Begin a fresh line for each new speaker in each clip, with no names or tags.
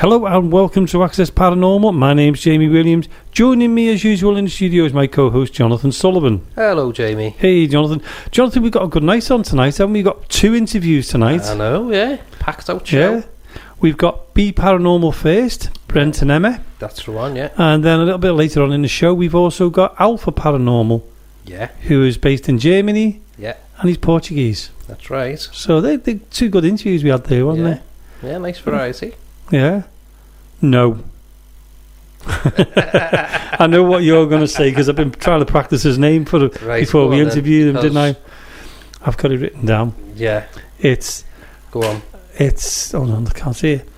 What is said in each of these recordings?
Hello and welcome to Access Paranormal. My name's Jamie Williams. Joining me as usual in the studio is my co-host Jonathan Sullivan.
Hello, Jamie.
Hey, Jonathan. Jonathan, we've got a good night on tonight, haven't we? We've got 2 interviews tonight.
I know, yeah. Packed out show.
Yeah. We've got BE Paranormal first, Brent and Emma.
That's the one, yeah.
And then a little bit later on in the show, we've also got Alpha Paranormal.
Yeah.
Who is based in Germany.
Yeah.
And he's Portuguese.
That's right.
So they're 2 good interviews we had there, wasn't they?
Yeah, nice variety.
Yeah. No. I know what you're going to say because I've been trying to practice his name before we interviewed him, didn't I? I've got it written down.
Yeah.
Go on. Hold on, I can't see it.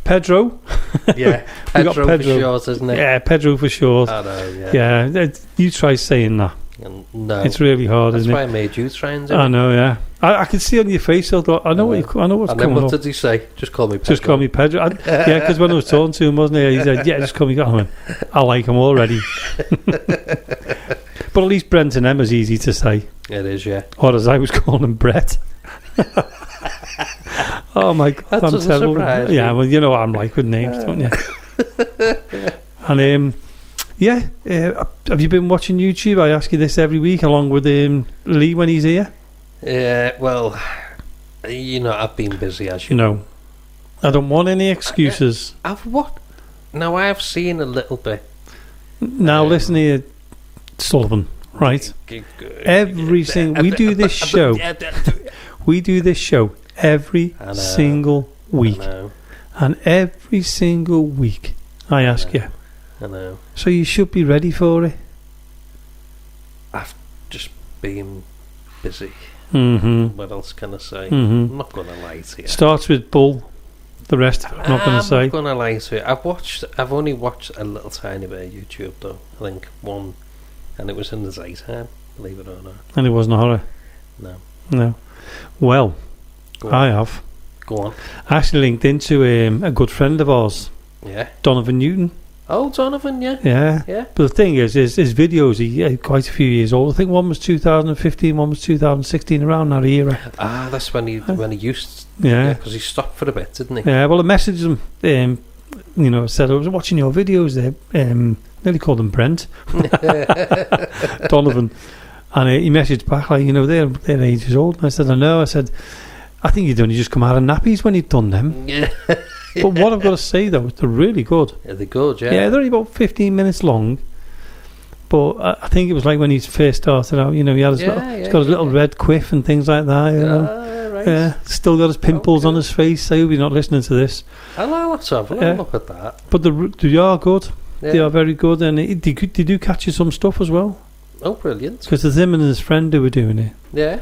Pedro.
Yeah, Pedro for short, isn't it?
Yeah, Pedro for short.
I know,
yeah. You try saying that.
No,
it's really hard, isn't it?
That's why I made you try and do it.
I know, yeah. I can see on your face. I thought, I know what's coming up.
And then what did he say? Just call me Pedro.
Just call me Pedro. Yeah, because when I was talking to him, wasn't he? He said, "Yeah, just call me." I went, "I like him already." But at least Brent and Emma's easy to say.
It is, yeah.
Or as I was calling him, Brett. Oh my God,
that doesn't surprise me.
Yeah, well, you know what I'm like with names, don't you? And have you been watching YouTube? I ask you this every week, along with Lee when he's here.
Well, I've been busy, as
you know. I don't want any excuses.
Now I have seen a little bit.
Now listen here, Sullivan. Right, we do this show. We do this show every single week, and every single week I ask you.
I know.
So you should be ready for it.
I've just been busy.
Mm-hmm.
What else can I say?
Mm-hmm.
I'm not going to lie to you.
Starts with Bull. The rest I'm not going to say.
I'm not going to lie to you. I've only watched a little tiny bit of YouTube though. I think one, and it was in the daytime, believe it or not.
And it wasn't a horror? No. Well, I have.
Go on.
I actually linked into a good friend of ours.
Yeah.
Donovan Newton.
Oh, Donovan, yeah.
Yeah. But the thing is his videos, he quite a few years old. I think one was 2015, one was 2016, around that era.
That's when he used.
Yeah.
Because he stopped for a bit, didn't he?
Yeah. Well, I messaged him. Said I was watching your videos there. Nearly called him Brent. Donovan. And he messaged back like, they're ages old. And I said, I know. I said, I think you'd only just come out of nappies when you'd done them. Yeah. But what I've got to say though, they're really good.
Yeah, they're good, yeah.
Yeah, they're only about 15 minutes long. But I think it was like when he first started out, he had he's got his little red quiff and things like that,
Right.
Yeah, still got his pimples on his face. I hope you're not listening to this.
Let's have a look at that.
But they are good. Yeah. They are very good, and they do catch you some stuff as well.
Oh, brilliant.
Because there's him and his friend who were doing it.
Yeah.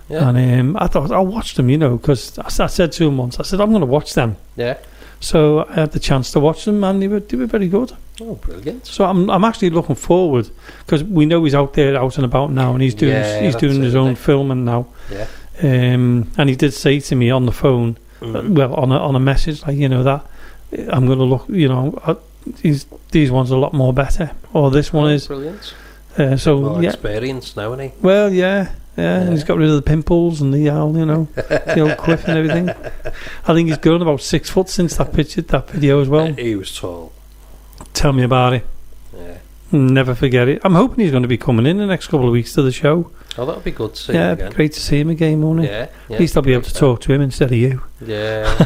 And I thought, I'll watch them, because I said to him once, I said, I'm going to watch them.
Yeah.
So I had the chance to watch them, and they were very good.
Oh, brilliant!
So I'm actually looking forward, because we know he's out and about now, and he's doing his own filming now.
Yeah.
And he did say to me on the phone, on a message, like that I'm going to look, these ones are a lot more better, or this one is
brilliant.
So
experience now, isn't he?
Well, yeah. And he's got rid of the pimples and the old quiff and everything. I think he's grown about 6 foot since that video as well.
He was tall.
Tell me about it.
Yeah.
Never forget it. I'm hoping he's going to be coming in the next couple of weeks to the show.
Oh, that'll be good to see him again.
Yeah, great to see him again, won't it?
Yeah.
At least I'll be able to talk to him instead of you.
Yeah.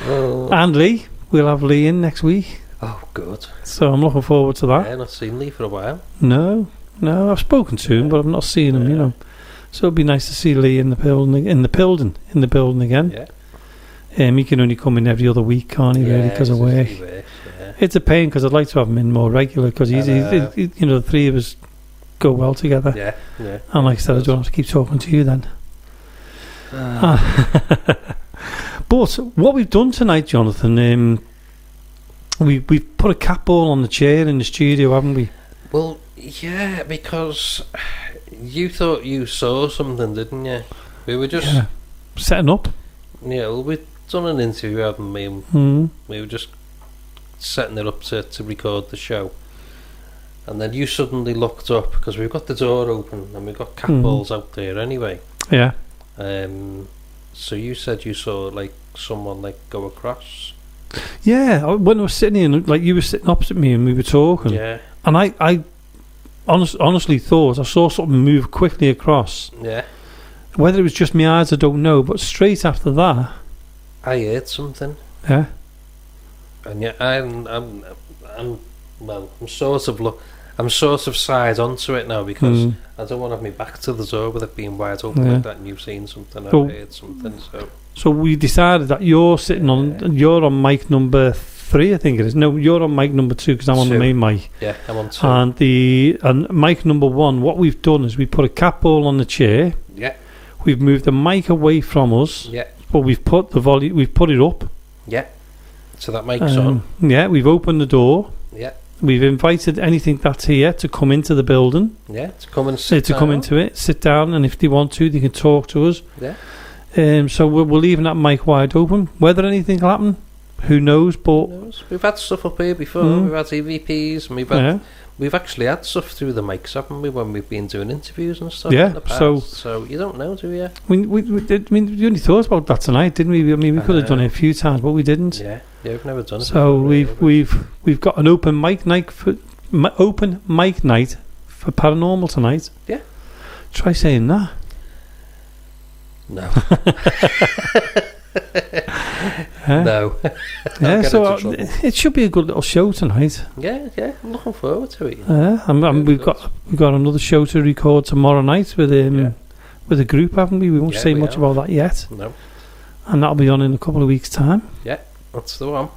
And Lee. We'll have Lee in next week.
Oh, good.
So I'm looking forward to that.
Yeah, not seen Lee for a while.
No, I've spoken to him, but I've not seen him. So it'd be nice to see Lee in the building again. Yeah. He can only come in every other week, can't he? Really, because of work. It's a pain because I'd like to have him in more regular because the three of us go well together.
Yeah.
And like I said, I don't have to keep talking to you then. But what we've done tonight, Jonathan, we've put a cat ball on the chair in the studio, haven't we?
Well, yeah, because you thought you saw something, didn't you? We were just
setting up.
Yeah, well, we'd done an interview, haven't we? And we were just setting it up to record the show. And then you suddenly looked up because we've got the door open and we've got cat balls out there anyway.
Yeah.
So you said you saw like someone like go across.
Yeah, when I was sitting here, and, like you were sitting opposite me, and we were talking.
Yeah.
And I honestly thought I saw something move quickly across.
Yeah.
Whether it was just my eyes, I don't know. But straight after that,
I heard something.
Yeah.
And yeah, I'm sort of side onto it now because I don't want to have my back to the door with it being wide open like that, and you've seen something, I've heard something. So
we decided that you're sitting you're on mic number 3, I think it is. No, you're on mic number 2 because I'm on the main mic.
Yeah, I'm on 2.
And mic number 1, what we've done is we put a cat ball on the chair.
Yeah.
We've moved the mic away from us.
Yeah.
But we've put the volume. We've put it up.
Yeah. So that mic's on.
Yeah. We've opened the door.
Yeah.
We've invited anything that's here to come into the building.
Yeah. To come and sit down.
To come into it, sit down, and if they want to, they can talk to us.
Yeah.
So we're leaving that mic wide open. Whether anything will happen, who knows? But
we've had stuff up here before. We've had EVPs, and we've actually had stuff through the mics, haven't we? When we've been doing interviews and stuff.
Yeah.
In the past. So you don't know, do you?
We did. I mean, we only thought about that tonight, didn't we? I mean, we could have done it a few times, but we didn't.
Yeah. Yeah, we've never done it.
So we've got an open mic night for Paranormal tonight.
Yeah.
Try saying that.
No. No.
Yeah, so it should be a good little show tonight.
Yeah, I'm looking forward to it.
We've got another show to record tomorrow night with a group, haven't we? We won't say much about that yet.
No.
And that'll be on in a couple of weeks' time.
Yeah, that's the one.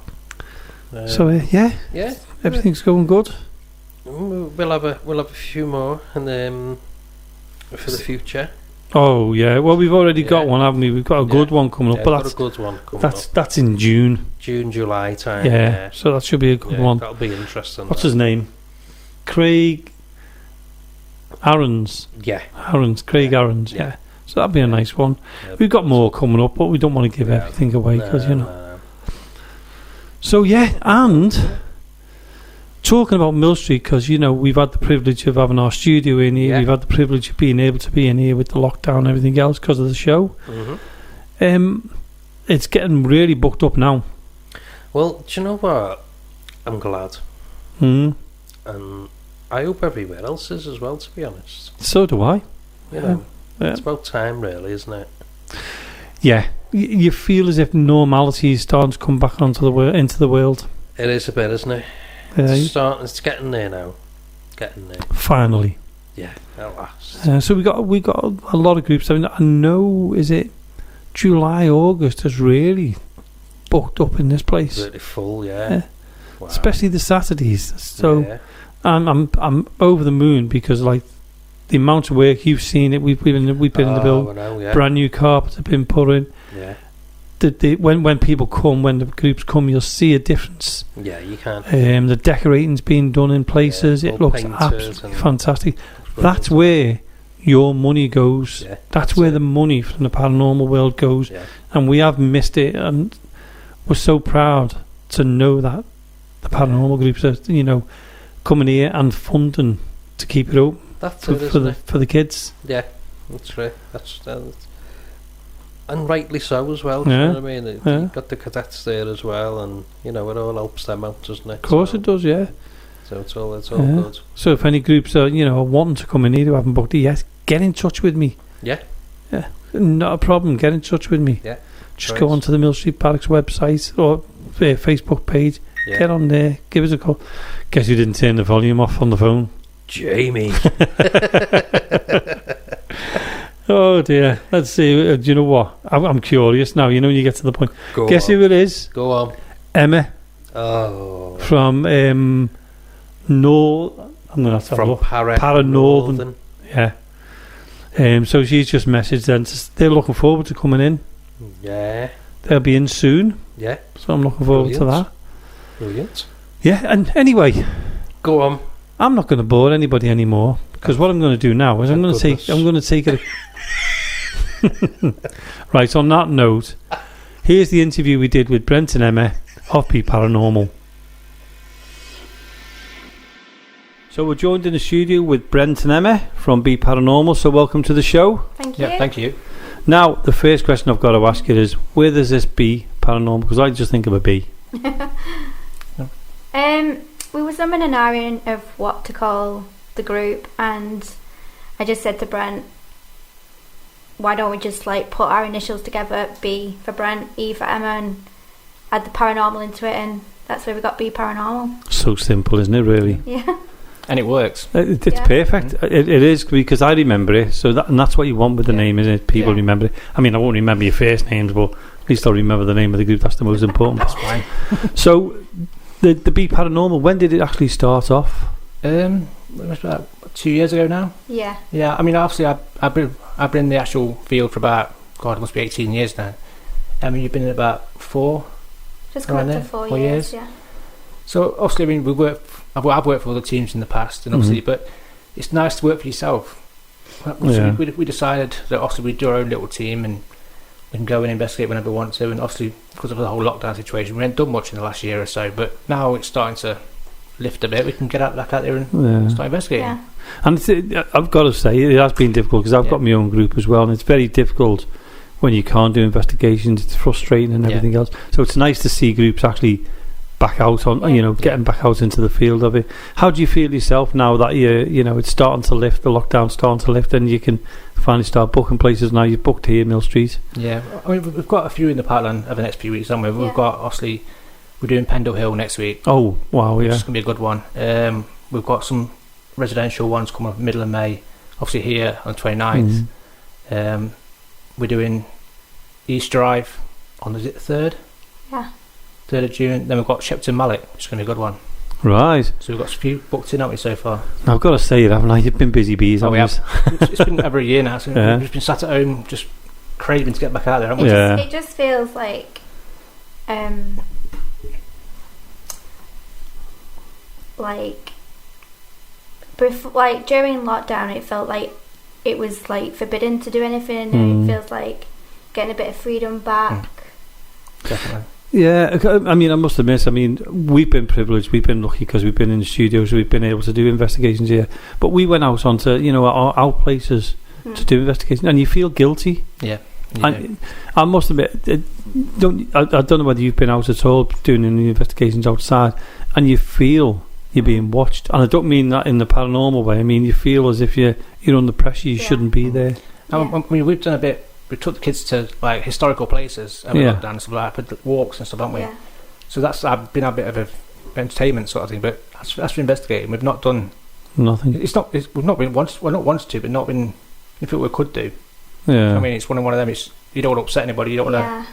Everything's going good.
We'll have a few more and for the future.
Oh yeah, well we've already got one, haven't we? We've got a good one coming up, but
that's a good one coming up.
That's in June,
July time.
Yeah, so that should be a good one.
That'll be interesting.
What's his name? Craig Aarons.
Yeah,
Craig Aarons. Yeah. So that'll be a nice one. We've got more coming up, but we don't want to give everything away because So and talking about Mill Street, because we've had the privilege of having our studio in here. We've had the privilege of being able to be in here with the lockdown and everything else because of the show. It's getting really booked up now. Well,
do you know what? I'm glad. And I hope everywhere else is as well, to be honest.
So do I.
It's about time, really, isn't it?
Yeah. You feel as if normality is starting to come back into the world.
It is a bit, isn't it? It's getting there now. Finally. Yeah, at last.
So we got a lot of groups. I know, is it July, August is really booked up in this place.
Really full, yeah. Wow.
Especially the Saturdays. So I'm over the moon because like the amount of work you've seen it. We've been in the build. Brand new carpets have been put in. Yeah. When people come, when the groups come, you'll see a difference.
Yeah, you can.
The decorating's being done in places. It looks absolutely fantastic. That's where your money goes. Yeah, that's where the money from the paranormal world goes. Yeah. And we have missed it, and we're so proud to know that the paranormal groups are, coming here and funding to keep it open for the kids.
Yeah, that's right. That's and rightly so as well. Do you know what I mean? You've got the cadets there as well, and it all helps them out, doesn't it?
Of course it does, yeah.
So it's all good.
So if any groups are wanting to come in here who haven't booked it yet, get in touch with me.
Yeah,
not a problem. Get in touch with me.
Yeah,
just go onto the Mill Street Barracks website or Facebook page. Yeah. Get on there. Give us a call. Guess you didn't turn the volume off on the phone,
Jamie.
Oh dear. Let's see. Do you know what? I'm curious now. When you get to the point. Guess who it is?
Go on.
Emma.
Oh.
From I'm gonna have to have a look. Paranormal. Yeah. So she's just messaged them. They're looking forward to coming in.
Yeah.
They'll be in soon.
Yeah.
So I'm looking forward to that.
Brilliant.
Yeah. And anyway,
go on.
I'm not going to bore anybody anymore because what I'm going to do now is I'm going to take it. Right, on that note, here's the interview we did with Brent and Emma of BE Paranormal. So we're joined in the studio with Brent and Emma from BE Paranormal. So welcome to the show.
Thank you.
Yeah, thank you.
Now, the first question I've got to ask you is, where does this BE Paranormal? Because I just think of a bee.
We were summing an iron of what to call the group, and I just said to Brent, why don't we just like put our initials together, B for Brent, E for Emma, and add the paranormal into it, and that's where we got BE Paranormal.
So simple, isn't it, really?
Yeah.
And it works.
It's perfect. It is, because I remember it. So and that's what you want with the name, isn't it? People remember it. I mean, I won't remember your first names, but at least I'll remember the name of the group. That's the most important.
That's fine.
So, the BE Paranormal, when did it actually start off?
It was about 2 years ago now.
Yeah.
Yeah, I mean, obviously, I've been in the actual field for about, it must be 18 years now. I mean, you've been in about 4?
Just coming up to 4 years, yeah.
So, obviously, I mean, I've worked for other teams in the past, and obviously, but it's nice to work for yourself. We decided that obviously we'd do our own little team, and we can go and investigate whenever we want to, and obviously, because of the whole lockdown situation, we haven't done much in the last year or so, but now it's starting to lift a bit. We can get back out there and start investigating. Yeah.
And I've got to say, it has been difficult, because I've got my own group as well, and it's very difficult when you can't do investigations. It's frustrating and everything else. So it's nice to see groups actually back out on, getting back out into the field of it. How do you feel yourself now that it's starting to lift, the lockdown's starting to lift, and you can finally start booking places now? You've booked here, Mill Street. Yeah,
I mean, we've got a few in the pipeline over the next few weeks, haven't we? We've got, obviously, we're doing Pendle Hill next week.
Oh, wow, yeah.
It's going to be a good one. We've got some residential ones coming up middle of May, obviously here on the 29th. We're doing East Drive on, is it the 3rd?
Yeah.
3rd of June. Then we've got Shepton Mallet, which is going to be a good one.
Right.
So we've got a few booked in, haven't we, so far?
I've got to say it, haven't I? You've been busy bees, haven't
you? It's been over a year now, so we've just been sat at home just craving to get back out there, haven't we?
It just feels like during lockdown it felt like it was like forbidden to do anything, and it feels like getting a bit of freedom back.
Definitely.
Yeah, I mean, I must admit, we've been privileged, we've been lucky, because we've been in the studios, we've been able to do investigations here, but we went out onto, our places to do investigations, and you feel guilty.
Yeah.
I must admit, I don't know whether you've been out at all doing any investigations outside, and you feel you're being watched, and I don't mean that in the paranormal way. I mean, you feel as if you're under pressure. You shouldn't be there.
I mean, we've done a bit. We took the kids to like historical places and lockdown and stuff like that, but walks and stuff, haven't we? Yeah. So that's been a bit of a entertainment sort of thing. But as for investigating, we've not done
nothing.
We've not been once. Well, not once to, but not been. If we could do.
Yeah.
I mean, it's one of them. It's you don't want to upset anybody. You don't want to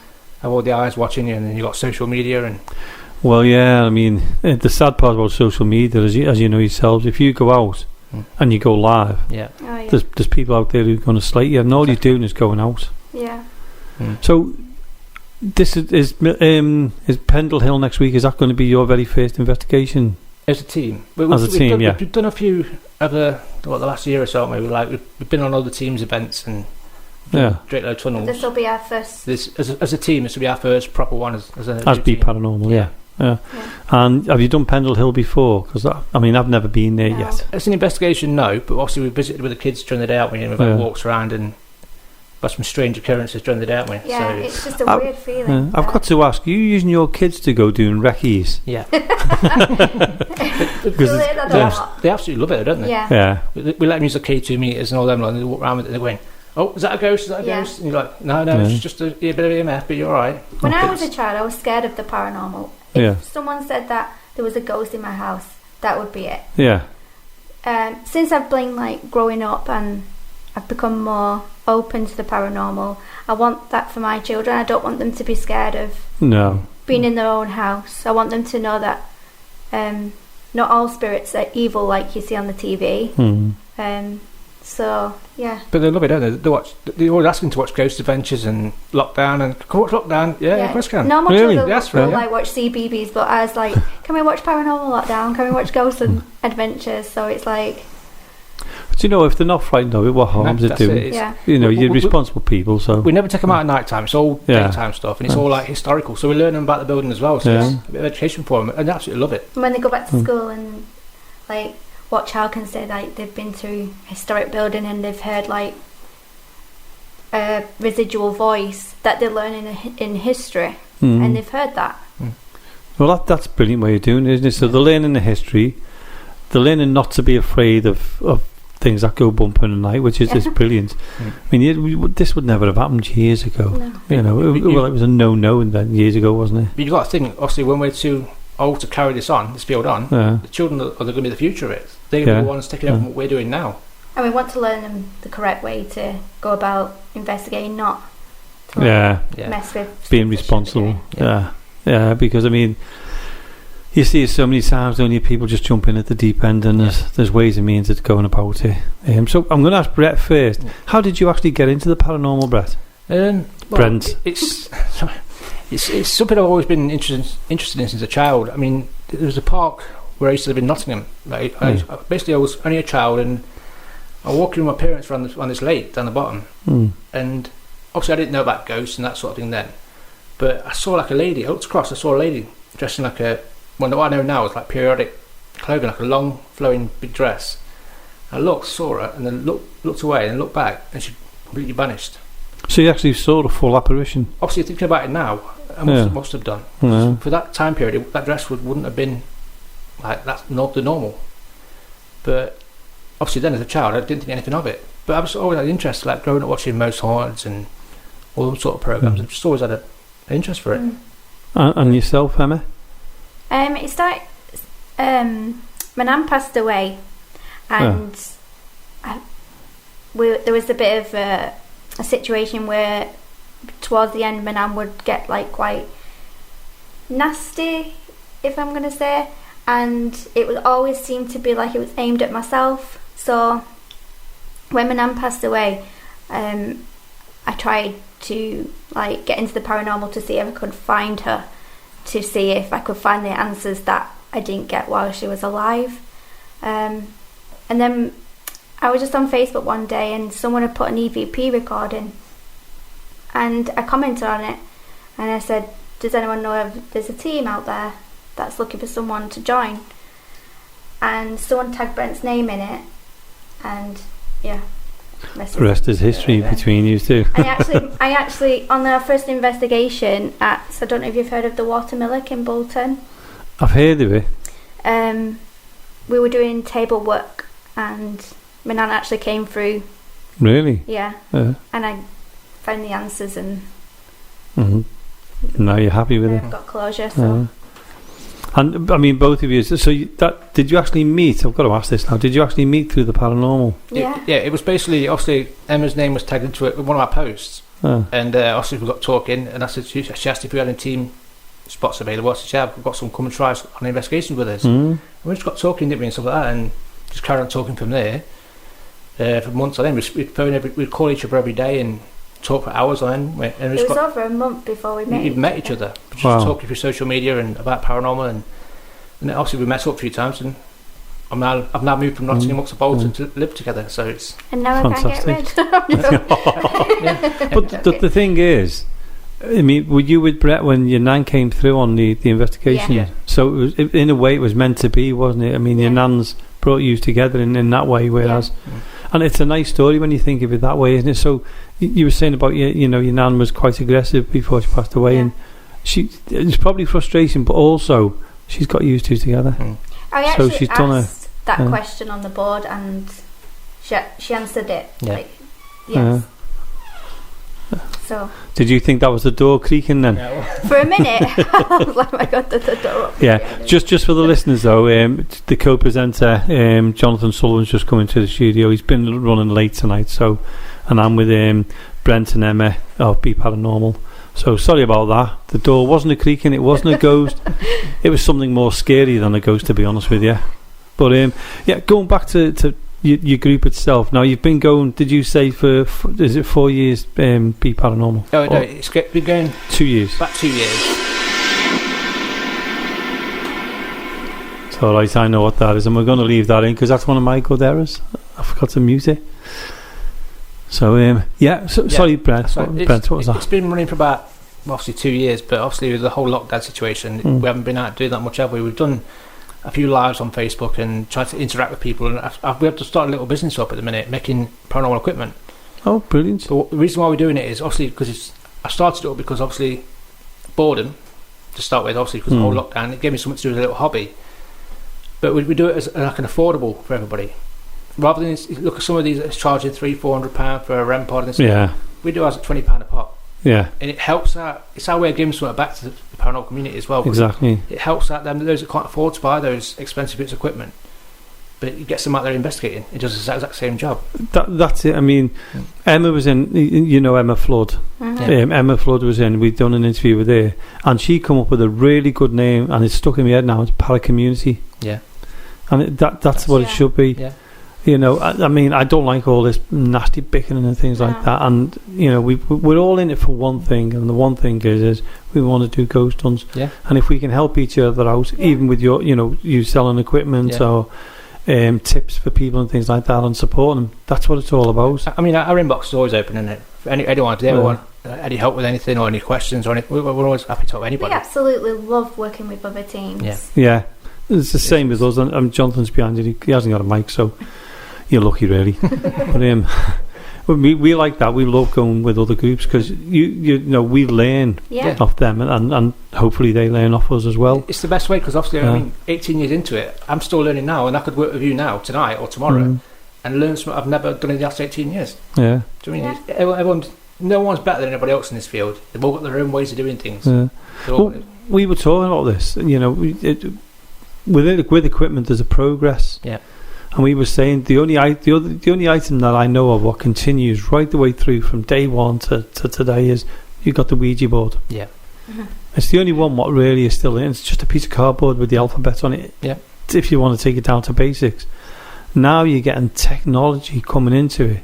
have all the eyes watching you, and then you got social media and.
Well, yeah. I mean, the sad part about social media, as you know yourselves, if you go out and you go live, there's people out there who are going to slate you, and all you're doing is going out.
Yeah.
So, this is Pendle Hill next week. Is that going to be your very first investigation?
As a team. We've done a few over the last year or so, maybe. We've been on other teams' events and Drake Low Tunnels.
This will be our first.
As a team, this will be our first proper one as
BE Paranormal. Yeah. And have you done Pendle Hill before? Because I've never been there yet.
It's an investigation, no. But obviously we visited with the kids during the day, haven't we? And we've walks around and got some strange occurrences during the day, haven't we?
Yeah, so it's just a weird feeling.
I've got to ask, you using your kids to go doing recce's?
Yeah. They absolutely love it, don't they?
Yeah.
We let them use the K2 meters and all them, and they walk around with it and they're going, oh, is that a ghost? Is that a ghost? And you're like, no, it's just a bit of EMF, but you're alright.
When I was a child, I was scared of the paranormal. If someone said that there was a ghost in my house, that would be it.
Yeah.
Since I've been growing up and I've become more open to the paranormal, I want that for my children. I don't want them to be scared of being in their own house. I want them to know that not all spirits are evil like you see on the TV. So, yeah.
But they love it, don't they? They're always asking to watch Ghost Adventures and Lockdown, and can we watch Lockdown? Yeah, of course can.
No, my children will watch CBBS, but I was like, can we watch Paranormal Lockdown? Can we watch Ghost Adventures? So it's like...
But if they're not frightened of it, what harm is it doing? You're responsible people, so...
We never take them out at night time. It's all daytime stuff, and it's all historical. So we learn them about the building as well, so it's a bit of education for them, and they absolutely love it.
And when they go back to school and, what child can say they've been to a historic building and they've heard a residual voice that they learn in history, and they've heard that.
Well, that's a brilliant way of doing it, isn't it? So they're learning the history, they're learning not to be afraid of things that go bump in the night, which is brilliant. I mean, this would never have happened years ago.
No.
You know, it was a no then years ago, wasn't it?
But you've got to think, obviously, when we're too old to carry this field on, the children are going to be the future of it. They're the ones taking over what we're doing now.
And we want to learn them the correct way to go about investigating, not to mess with
being responsible. Yeah, because I mean, you see it so many times, don't you? People just jump in at the deep end, and there's ways and means of going about it. So I'm going to ask Brett first. How did you actually get into the paranormal, Brett? Brent.
It's something I've always been interested in since a child. I mean, there was a park where I used to live in Nottingham. Right? I was only a child, and I was walking with my parents around this lake down the bottom, and obviously I didn't know about ghosts and that sort of thing then. But I saw like a lady. I looked across. I saw a lady dressed in like what I know now is like periodic clothing, like a long flowing big dress. I saw her, and then looked away, and looked back, and she completely vanished.
So you actually saw the full apparition?
Obviously, thinking about it now, I must have done. Yeah. For that time period, that dress wouldn't have been like that's not the normal. But obviously, then as a child, I didn't think anything of it. But I was always had interest, like growing up watching Most Haunted and all those sort of programs. I've just always had an interest for it.
And yourself, Emma?
It started. My nan passed away, and there was a bit of a situation where towards the end my nan would get like quite nasty, if I'm going to say, and it would always seem to be like it was aimed at myself. So when my nan passed away, I tried to like get into the paranormal to see if I could find her, to see if I could find the answers that I didn't get while she was alive. And then I was just on Facebook one day, and someone had put an EVP recording, and I commented on it, and I said, does anyone know if there's a team out there that's looking for someone to join? And someone tagged Brent's name in it, and the
rest is history between you two.
I actually on our first investigation I don't know if you've heard of the Watermillick in Bolton.
I've heard of it.
We were doing table work, and my nan actually came through.
Really?
Yeah. And I found the answers, and
now you're happy with it.
I've got closure. So.
And I mean, both of you. So did you actually meet? I've got to ask this now. Did you actually meet through the paranormal?
Yeah.
It was basically, obviously Emma's name was tagged into it with one of our posts, and obviously we got talking, and I said she asked if we had any team spots available. I said, yeah, we've got some come and try on an investigation with us. And we just got talking, didn't we, and stuff like that, and just carried on talking from there. For months on end, we'd call each other every day and talk for hours on end. And
it was over a month before we met.
We met each other, just talking through social media and about paranormal, and then obviously we met up a few times, and I've now moved from Nottingham up to Bolton to live together. So it's
now fantastic.
I can't get rid. But the thing is, I mean, were you with Brett when your nan came through on the investigation?
Yeah.
So it was, in a way, it was meant to be, wasn't it? I mean, your nan's brought you together in that way, whereas. And it's a nice story when you think of it that way, isn't it? So you were saying about your nan was quite aggressive before she passed away, and it's probably frustration, but also she's got you two together.
I actually she's asked that question on the board, and she answered it.
Yeah.
Like, yes. So
did you think that was the door creaking then?
No.
For a minute, I was like, "My God, the door opened."
Yeah, just for the listeners though, the co-presenter Jonathan Sullivan's just coming to the studio. He's been running late tonight, and I'm with Brent and Emma of BE Paranormal. So sorry about that. The door wasn't a creaking. It wasn't a ghost. It was something more scary than a ghost, to be honest with you. But going back to your group itself. Now you've been going. Did you say for is it 4 years? BE Paranormal.
Oh no, it's been going
2 years.
About 2 years.
It's all right. I know what that is, and we're going to leave that in because that's one of my good errors. I forgot to mute it. So sorry, Brent. Brent, what was that?
It's been running for about obviously 2 years, but obviously with the whole lockdown situation, we haven't been out doing that much, have we? We've done a few lives on Facebook and tried to interact with people, and we have to start a little business up at the minute, making paranormal equipment.
Oh, brilliant.
But the reason why we're doing it is obviously because I started it up because obviously boredom to start with, obviously because of the whole lockdown. It gave me something to do with a little hobby. But we do it as like an affordable for everybody. Rather than look at some of these that's charging £300-400 for a REM pod and stuff. We do ours at £20 a pop.
Yeah.
And it helps out. It's our way of giving something back to the paranormal community as well.
Exactly.
It helps out those that can't afford to buy those expensive bits of equipment. But it gets them out there investigating. It does the exact same job.
That's it. I mean, Emma was in, Emma Flood. Emma Flood was in. We'd done an interview with her, and she come up with a really good name, and it's stuck in my head now. It's Paracommunity.
Yeah.
And that's what it should be.
Yeah.
I mean, I don't like all this nasty bickering and things like that. And we're all in it for one thing, and the one thing is we want to do ghost hunts.
Yeah.
And if we can help each other out, even with your, you selling equipment or tips for people and things like that, and supporting them, that's what it's all about.
I mean, our inbox is always open, isn't it? For anyone, if they ever want any help with anything or any questions or anything, we're always happy to help anybody.
We absolutely love working with other teams.
Yeah. It's the same with us. And Jonathan's behind you. He hasn't got a mic, so you're lucky, really. But we like that. We love going with other groups because we learn off them, and hopefully they learn off us as well.
It's the best way because obviously, I mean, 18 years into it, I'm still learning now, and I could work with you now, tonight or tomorrow, and learn something I've never done in the last 18 years. Yeah. Do you know what I mean? No one's better than anybody else in this field. They've all got their own ways of doing things.
Yeah. We were talking about this. With equipment, there's a progress.
Yeah.
And we were saying the only item that I know of what continues right the way through from day one to today is you've got the Ouija board.
Yeah.
It's the only one what really is still in. It's just a piece of cardboard with the alphabet on it.
Yeah.
If you want to take it down to basics. Now you're getting technology coming into it.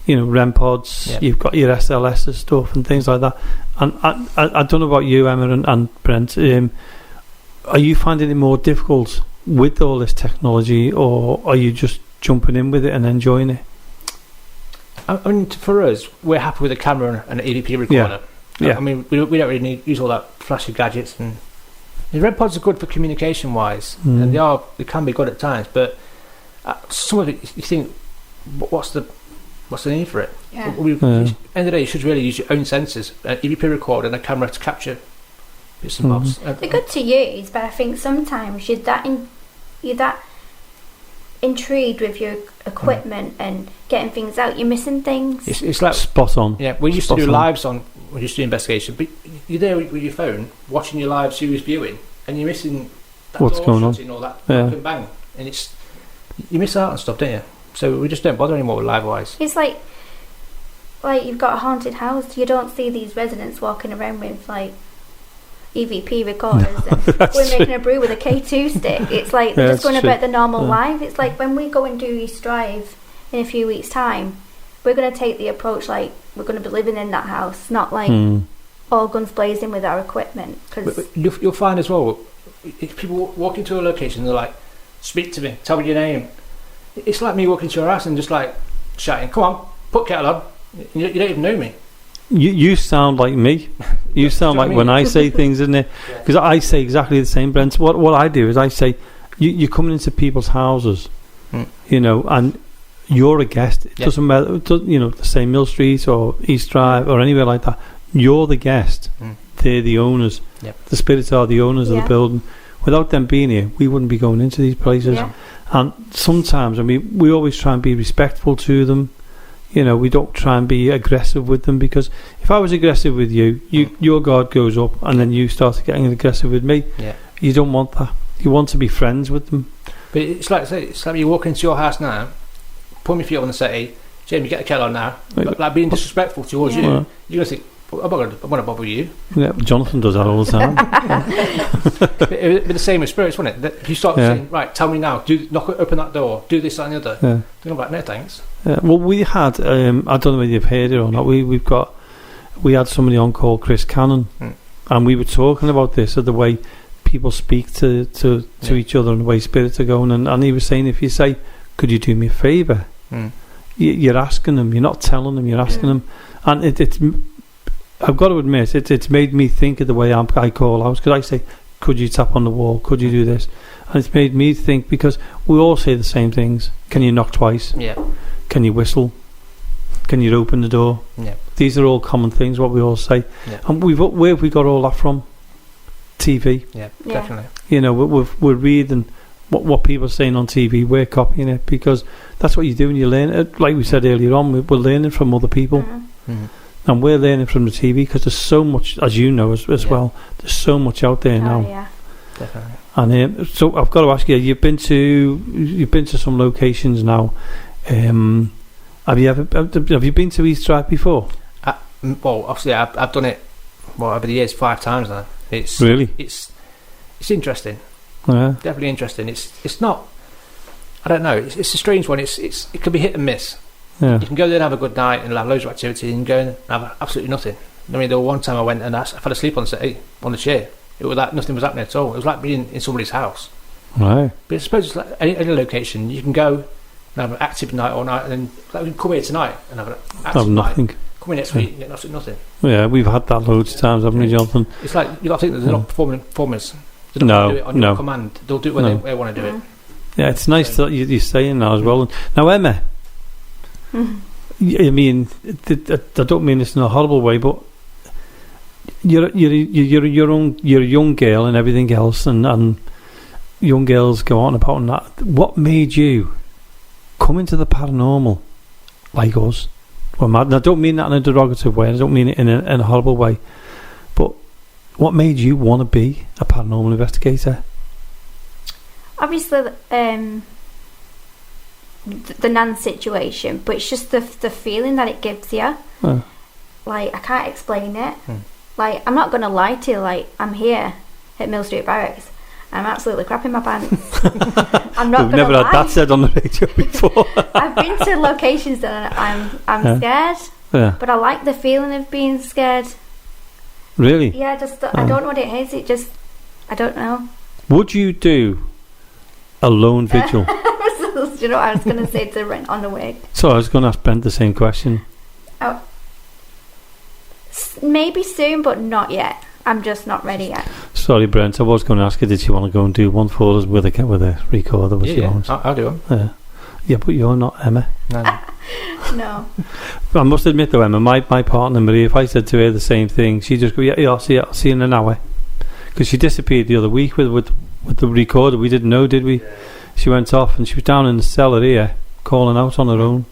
REM pods, you've got your SLS stuff and things like that. And I don't know about you, Emma and Brent. Are you finding it more difficult with all this technology, or are you just jumping in with it and enjoying it?
I mean, for us, we're happy with a camera and an EVP recorder. Yeah. I mean, we don't really use all that flashy gadgets, and the REM pods are good for communication wise, and they can be good at times. But some of it, you think, what's the need for it? Yeah. At the end of the day, you should really use your own sensors, an EVP recorder and a camera to capture bits and bobs.
They're good to use, but I think sometimes you're that intrigued with your equipment and getting things out, you're missing things.
It's like spot on.
Yeah, we used to do lives on. We used to do investigation, but you're there with your phone watching your live series viewing, and you're missing that
what's going on,
all that bang, and you miss out on stuff, don't you? So we just don't bother anymore with live wise.
It's like you've got a haunted house. You don't see these residents walking around with like EVP recorders and we're making a brew with a K2 stick. It's like they're just going about the normal life. It's like when we go and do East Drive in a few weeks' time, we're going to take the approach like we're going to be living in that house, not like all guns blazing with our equipment. Cause
you'll find as well, if people walk into a location, they're like, speak to me, tell me your name. It's like me walking to your house and just like shouting, come on, put kettle on. You don't even know me.
You sound like me. You sound like when I say things, isn't it? Because I say exactly the same, Brent. What I do is I say, you're coming into people's houses, and you're a guest. It doesn't matter, say Mill Street or East Drive or anywhere like that. You're the guest. They're the owners.
Yep.
The spirits are the owners of the building. Without them being here, we wouldn't be going into these places. Yeah. And sometimes, we always try and be respectful to them. We don't try and be aggressive with them, because if I was aggressive with you, your guard goes up, and then you start getting aggressive with me.
Yeah.
You don't want that. You want to be friends with them.
But it's like you walk into your house now, put my feet up on the settee, Jamie, get a kettle on now, like being disrespectful towards you. You're going to think, I'm going to bother you.
Yeah, Jonathan does that all the time.
It'd be the same with spirits, wouldn't it? If you start saying, right, tell me now, open that door, do this, that and the other. Yeah. They're like, no thanks.
Well, we had, I don't know whether you've heard it or not, we had somebody on called Chris Cannon, and we were talking about this, of the way people speak to each other and the way spirits are going, and he was saying, if you say, could you do me a favour, you're asking them, you're not telling them, you're asking them. And it's I've got to admit, it's made me think of the way I call out, because I say, could you tap on the wall, could you do this, and it's made me think, because we all say the same things. Can you knock twice?
Yeah.
Can you whistle? Can you open the door?
Yeah.
These are all common things, what we all say.
Yeah.
And where have we got all that from? TV.
Yeah, definitely.
You know, we're reading what people are saying on TV, we're copying it, because that's what you do when you learn it. Like we said earlier on, we're learning from other people. And we're learning from the TV, because there's so much, as you know as well, there's so much out there now.
Yeah.
Definitely.
And so I've got to ask you, you've been to some locations now. Have you been to East Drive before?
Well, obviously I've done it over the years 5 times now. It's
really,
it's interesting.
Yeah.
Definitely interesting. It's not, I don't know, it's a strange one. It could be hit and miss.
Yeah.
You can go there and have a good night and have loads of activity, and go and have absolutely nothing. I mean, there was one time I went and I fell asleep on the chair. It was like nothing was happening at all. It was like being in somebody's house.
Right.
But I suppose it's like any location, you can go and have an active night all night, and then like, we can come here tonight and have an active
nothing.
Night. Come here next week and get absolutely nothing.
Yeah, we've had that loads of times, haven't we, Jonathan?
It's like, you've got to think that they're not performers. They don't do it on your command. They'll do it when they want to do it.
Yeah, it's nice that you're saying that as well. Now, Emma, I mean, I don't mean this in a horrible way, but you're a young girl and everything else, and young girls go on about that. What made you come into the paranormal like us? Well, and I don't mean that in a derogative way. I don't mean it in a horrible way. But what made you want to be a paranormal investigator?
Obviously, the Nan situation, but it's just the feeling that it gives you. Like, I can't explain it. Like, I'm not going to lie to you. Like, I'm here at Mill Street Barracks. I'm absolutely crapping my pants. I'm not. We've never had
that said on the radio before.
I've been to locations that I'm scared.
Yeah.
But I like the feeling of being scared.
Really?
Yeah, I don't know what it is. It just, I don't know.
Would you do a lone vigil?
Do you know what I was going to say to Brent on the way?
So I was going to ask Brent the same question.
Oh, maybe soon, but not yet. I'm just not ready yet.
Sorry, Brent. I was going to ask you, did you want to go and do one for us with a recorder?
I'll do one.
Yeah, but you're not Emma.
No.
No.
I must admit though, Emma, my partner Marie, if I said to her the same thing, she'd just go, yeah, I'll see you in an hour. Because she disappeared the other week with the recorder. We didn't know, did we? She went off and she was down in the cellar here, calling out on her own.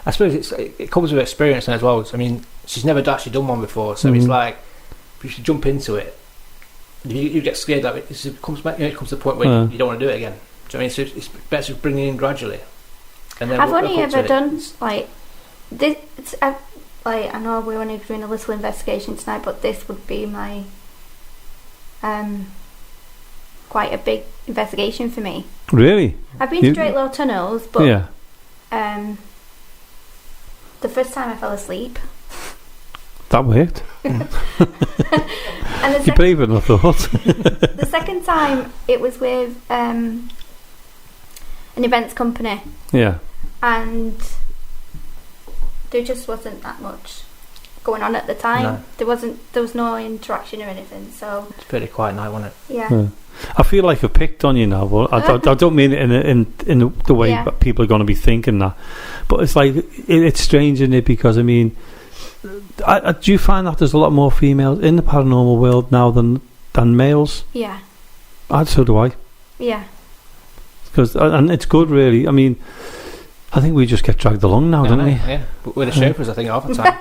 I suppose it comes with experience as well. I mean, she's never actually done one before, so it's like, if you should jump into it, you get scared. Like it comes to the point where you don't want to do it again. Do you know what I mean? So it's better to bring it in gradually. And then
I've only ever done like this. Like, I know we're only doing a little investigation tonight, but this would be my quite a big investigation for me.
Really?
I've been to Straight Low Tunnels, but
yeah.
The first time I fell asleep.
That worked.
And
you're braver than I thought.
The second time it was with an events company.
Yeah.
And there just wasn't that much going on at the time.
No.
There was no interaction or anything, so
it's a pretty quiet night, wasn't it?
Yeah.
I feel like I've picked on you now, but I don't mean it in the way that people are going to be thinking that. But it's like it's strange, isn't it? Because I mean, do you find that there's a lot more females in the paranormal world now than males?
Yeah.
So do I.
Yeah.
And it's good, really. I mean, I think we just get dragged along now, don't we?
Yeah, but we're the chauffeurs, I think, half the time.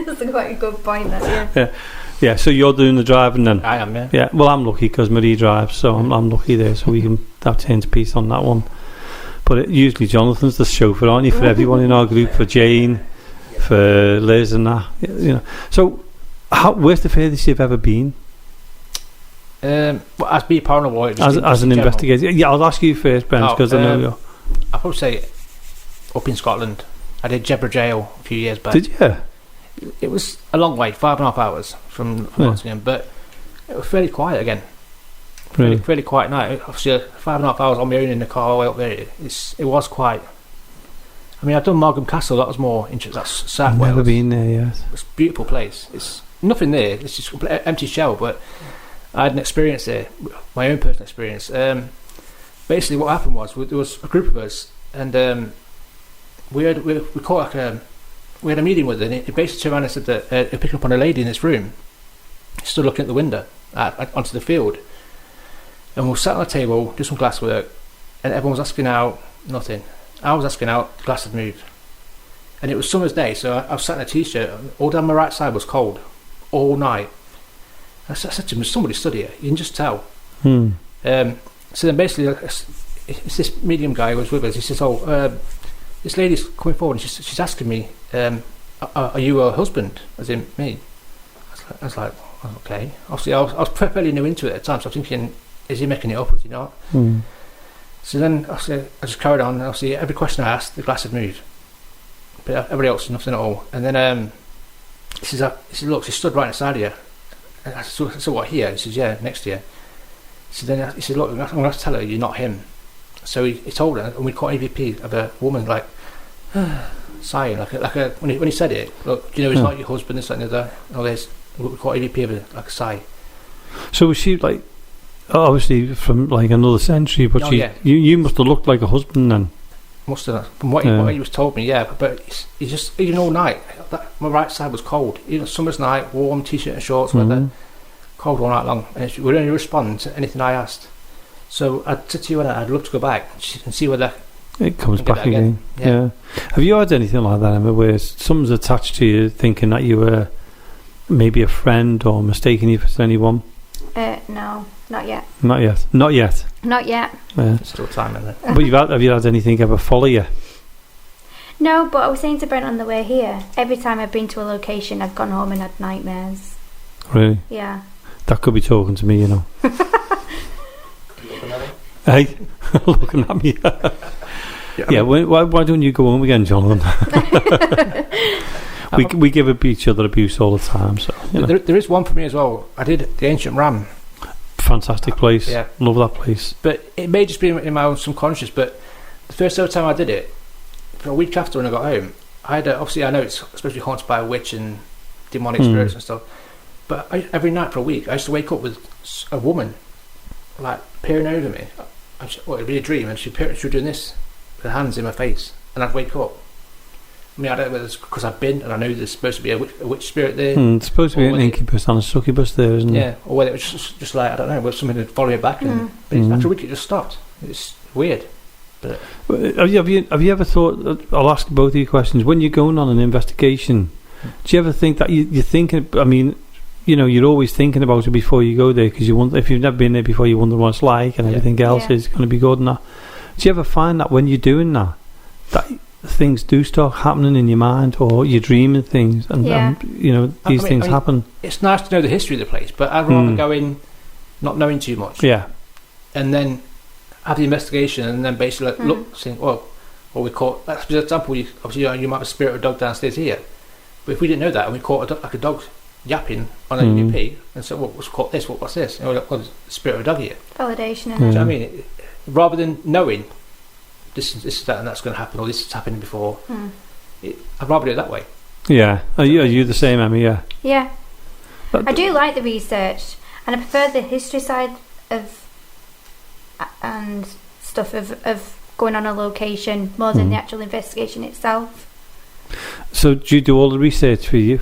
That's quite a good point, that,
Yeah, so you're doing the driving then?
I am, yeah.
Yeah, well, I'm lucky because Marie drives, so I'm lucky there, so we can have turns piece on that one. But usually Jonathan's the chauffeur, aren't you, for everyone in our group, for Jane, for Liz and that, you know. So, where's the furthest you've ever been?
Well, as BE Paranormal,
as an investigator. Yeah, I'll ask you first, Brent, because I know you're...
I'll probably say up in Scotland. I did Jedburgh Jail a few years back.
Did you?
It was a long way, 5.5 hours from Nottingham, but it was fairly quiet again.
Really?
Fairly quiet night. Obviously, 5.5 hours on my own in the car way up there. It was quiet. I mean, I've done Margam Castle. That was more interesting. That's South Wales.
Never been there yet.
It's a beautiful place. It's nothing there. It's just an empty shell. But I had an experience there, my own personal experience. Basically, what happened was there was a group of us, and we caught we had a meeting with her, and it basically turned around and said that they're picking up on a lady in this room, stood looking at the window onto the field, and we sat on the table, did some glass work, and everyone was asking out, nothing. I was asking out, the glass had moved, and it was summer's day, so I was sat in a t-shirt, all down my right side was cold, all night. I said to him, somebody stood here, you can just tell. So then basically, it's this medium guy who was with us. He says, this lady's coming forward and she's asking me, are you her husband? As in me. I was like, okay. Obviously, I was fairly new into it at the time, so I was thinking, is he making it up or is he not? So then I just carried on, and obviously every question I asked, the glass had moved. But everybody else, nothing at all. And then he says, look, she stood right inside of you. And I said, so what, here? He says, yeah, next to you. So then he said, look, I'm going to have to tell her you're not him. So he told her, and we caught EVP of a woman like sighing, like a when he said it. Look, do you know he's not your husband? This, that, and the other. All this. We caught EVP of a sigh. So
was she like, obviously from like another century? But you must have looked like a husband then.
Must have, from what he was told me, yeah. But he just, even all night, my right side was cold. Even summer's night, warm t-shirt and shorts, weather, cold all night long, and she would only respond to anything I asked. So I said to you, I'd love to go back and see whether
it comes back again. Yeah. Have you had anything like that, Emma, where someone's attached to you thinking that you were maybe a friend or mistaking you for anyone?
No, not yet.
Not yet.
Yeah. Still time, isn't it?
But have you had anything ever follow you?
No, but I was saying to Brent on the way here, every time I've been to a location, I've gone home and had nightmares.
Really?
Yeah.
That could be talking to me, you know. Hey, looking at me. Yeah, why don't you go home again, Jonathan? we give each other abuse all the time. So
there is one for me as well. I did the Ancient Ram.
Fantastic place.
Yeah,
love that place.
But it may just be in my own subconscious. But the first ever time I did it, for a week after when I got home, I had obviously I know it's especially haunted by a witch and demonic spirits and stuff. But every night for a week, I used to wake up with a woman like peering over me. It'd be a dream, and she'd be doing this with her hands in my face, and I'd wake up. I mean, I don't know whether it's because I've been and I know there's supposed to be a witch spirit there.
It's supposed to be an incubus and a succubus there, isn't it?
Yeah, or whether it was just like, I don't know, whether something would follow me back, and but after a week it just stopped. It's weird. But
have you ever thought? I'll ask both of you questions. When you're going on an investigation, do you ever think that you're thinking? I mean, you know, you're always thinking about it before you go there because if you've never been there before, you wonder what it's like and everything else is going to be good and that. Do you ever find that when you're doing that things do start happening in your mind, or you're dreaming things, and you know these things happen?
It's nice to know the history of the place, but I'd rather go in not knowing too much.
Yeah,
and then have the investigation, and then basically look, saying, well, we caught. That's for example. Obviously, you might have a spirit of a dog downstairs here, but if we didn't know that and we caught a dog yapping on a UP and said, well, what's caught this? What's this? And we're like, well, the spirit of a dog here.
Validation.
Do you know what I mean? Rather than knowing this is that and that's going to happen, or this has happened before, I'd rather do it that way.
Yeah. Are you the same, Emma? Yeah.
Yeah. I do like the research, and I prefer the history side of and stuff of going on a location more than the actual investigation itself.
So do you do all the research for you?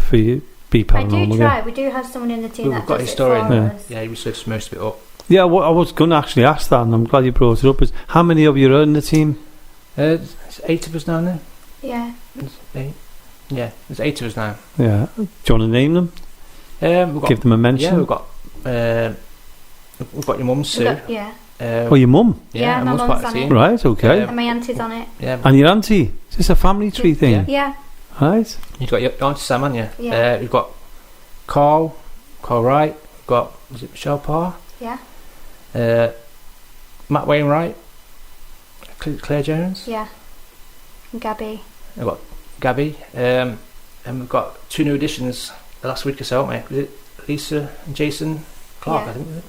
BE Paranormal?
I do try. We do have someone in the team that does it for us.
Yeah, he researches most of it up.
Yeah, I was going to actually ask that, and I'm glad you brought it up. Is how many of you are in the team?
It's 8 of us now.
Yeah.
It's 8. Yeah, there's 8 of us now.
Yeah. Do you want to name them? Give them a mention.
Yeah, we've got your mum, Sue.
Your mum?
Yeah, my mum's on it.
Right, okay.
And my auntie's on it.
Yeah.
And your auntie? Is this a family tree thing?
Yeah.
Right.
You've got your auntie Sam, haven't you?
Yeah.
You've got Carl Wright. You've got, is it Michelle Parr?
Yeah.
Matt Wainwright. Claire Jones.
Yeah. And Gabby.
I've got Gabby. And we've got 2 new additions the last week or so, haven't we? Was it Lisa and Jason Clark, I think, was it?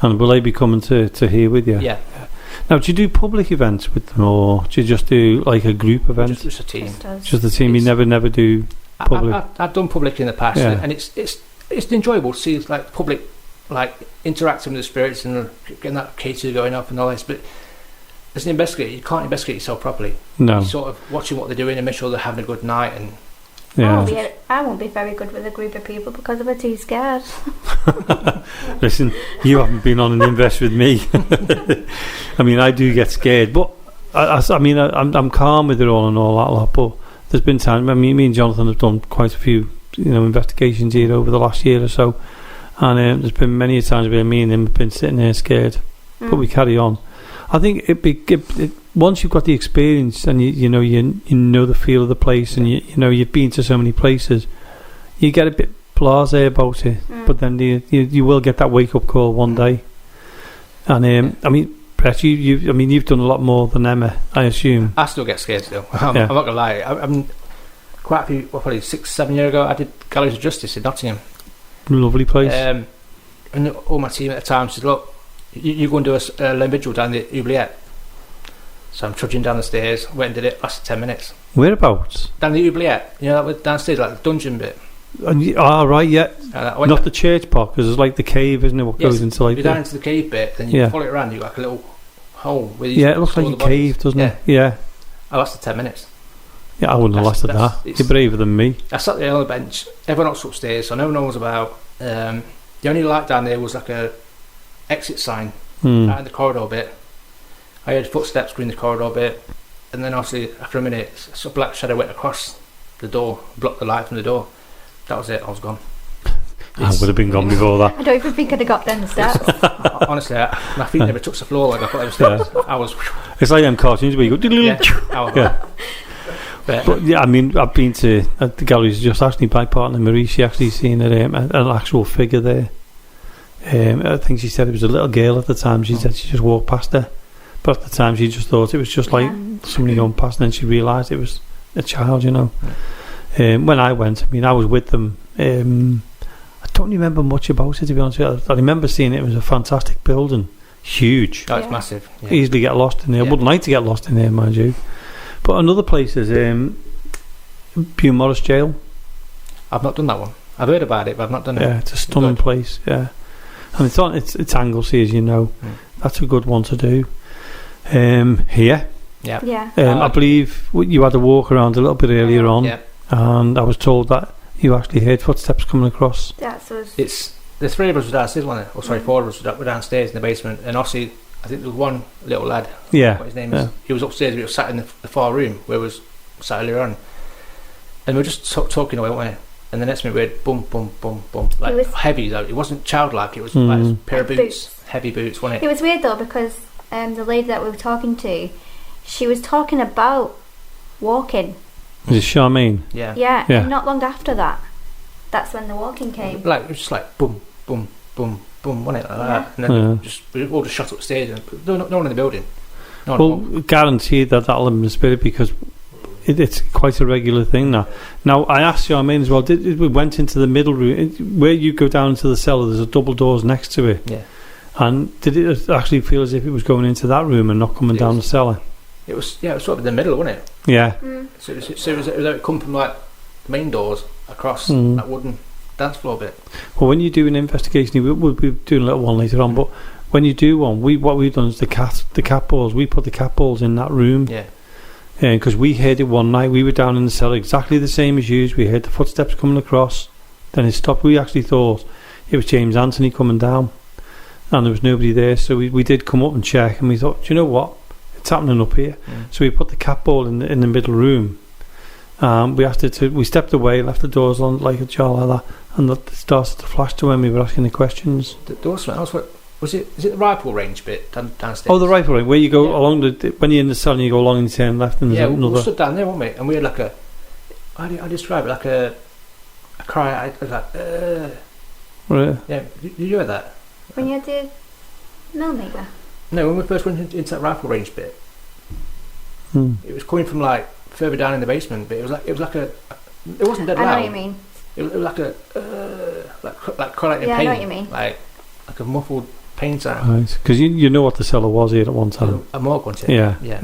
And will they be coming to here with you?
Yeah.
Now, do you do public events with them, or do you just do like a group event?
Just a team.
Just a team. You never do public.
I've done public in the past, and it's enjoyable to see like public, like interacting with the spirits and getting that cater going up and all this. But as an investigator, you can't investigate yourself properly.
No.
You're sort of watching what they're doing and make sure they're having a good night. And
I won't be very good with a group of people because I'm too scared.
Listen, you haven't been on an invest with me. I mean, I do get scared, but I'm calm with it all and all that lot. But there's been times. I mean, me and Jonathan have done quite a few, investigations here over the last year or so, and there's been many times where me and him have been sitting there scared, but we carry on. I think once you've got the experience and you know the feel of the place, and you've been to so many places, you get a bit blasé about it. But then you will get that wake up call one day. And I mean, Brett, you've done a lot more than Emma, I assume.
I still get scared still. I'm not gonna lie. I'm quite a few, probably 6-7 years ago, I did Gallows of Justice in Nottingham.
Lovely place.
And all my team at the time said, look, you go and do a lone vigil down the oubliette. So I'm trudging down the stairs, went and did it, lasted 10 minutes.
Whereabouts?
Down the oubliette, that was downstairs, like the dungeon bit.
Right, yeah. Not the church part, because it's like the cave, isn't it? What goes into like
you're down into the cave bit, then you follow it around, you've got like a little hole. Where you
it looks like a cave, doesn't it? Yeah.
I lasted 10 minutes.
Yeah, I wouldn't have lasted that. You're braver than me.
I sat there on the bench, everyone else upstairs, so no one was about. The only light down there was like a exit sign out in the corridor bit. I heard footsteps going in the corridor bit, and then obviously after a minute a black shadow went across the door, blocked the light from the door. That was it, I was gone.
I would have been gone before that.
I don't even think I'd have got down the steps.
Honestly, my feet never touched the floor like I thought they were steps. I was.
It's like them cartoons where you go. But yeah, I mean, I've been to the galleries just actually. My partner Marie, she actually seen an actual figure there. I think she said it was a little girl at the time. She said she just walked past her, but at the time she just thought it was just like somebody going past, and then she realised it was a child. When I went, I mean, I was with them. I don't remember much about it, to be honest with you. I remember seeing it was a fantastic building, huge.
Oh, it's massive. Yeah.
Easily get lost in there. I wouldn't like to get lost in there, mind you. But another place is Beaumorris Jail.
I've not done that one. I've heard about it, but I've not done it.
Yeah, it's a stunning place. Yeah, and it's Anglesey, as you know. That's a good one to do. Here.
Yeah.
I believe you had a walk around a little bit earlier on.
Yeah.
And I was told that you actually heard footsteps coming across.
It's the three of us were downstairs, wasn't it? Or sorry, four of us were downstairs in the basement, and obviously I think there was one little lad.
Yeah.
What his name is? He was upstairs. We were sat in the far room where we was sat earlier on, and we were just talking away, weren't we? And the next minute we had boom, boom, boom, boom, like heavy though. It wasn't childlike. It was like a pair of boots, heavy boots, wasn't it?
It was weird though because the lady that we were talking to, she was talking about walking.
Was it Charmaine?
Yeah. And not long after that, that's when the walking came.
Like it was just like boom, boom, boom, boom, wasn't it? Like that. And then we all just shot upstairs, and no one in the building.
Guaranteed that'll have been the spirit, because it's quite a regular thing now. Now I asked Charmaine as well. We went into the middle room where you go down into the cellar. There's a double doors next to it.
Yeah.
And did it actually feel as if it was going into that room and not coming down the cellar?
It was sort of in the middle, wasn't it?
Yeah.
So it come from like the main doors across that wooden dance floor bit.
Well, when you do an investigation, we'll be doing a little one later on, but when you do one, what we've done is the cat balls. We put the cat balls in that room.
Yeah.
Because we heard it one night. We were down in the cellar exactly the same as you. We heard the footsteps coming across. Then it stopped. We actually thought it was James Anthony coming down, and there was nobody there. So we did come up and check, and we thought, do you know what? It's happening up here. So we put the cat ball in the middle room. We asked it to. We stepped away, left the doors on like a jar like that, and it started to flash to when we were asking the questions.
The doors. Was it? Is it the rifle range bit downstairs?
Oh, the rifle range where you go along when you're in the cell and you go along and you turn left, and there's another.
We stood down there, weren't we? And we had like a. How do I describe it? Like a cry. I was like.
Right.
Yeah. You heard that?
When you had the millimeter.
No, when we first went into that rifle range bit, it was coming from like further down in the basement. But it was like a. It wasn't dead loud.
I know what you mean.
It was like a like crying in pain.
I know what you mean.
Like a muffled pain sound.
Right, because you know what the cellar was here at one time.
A morgue, wasn't it?
Yeah.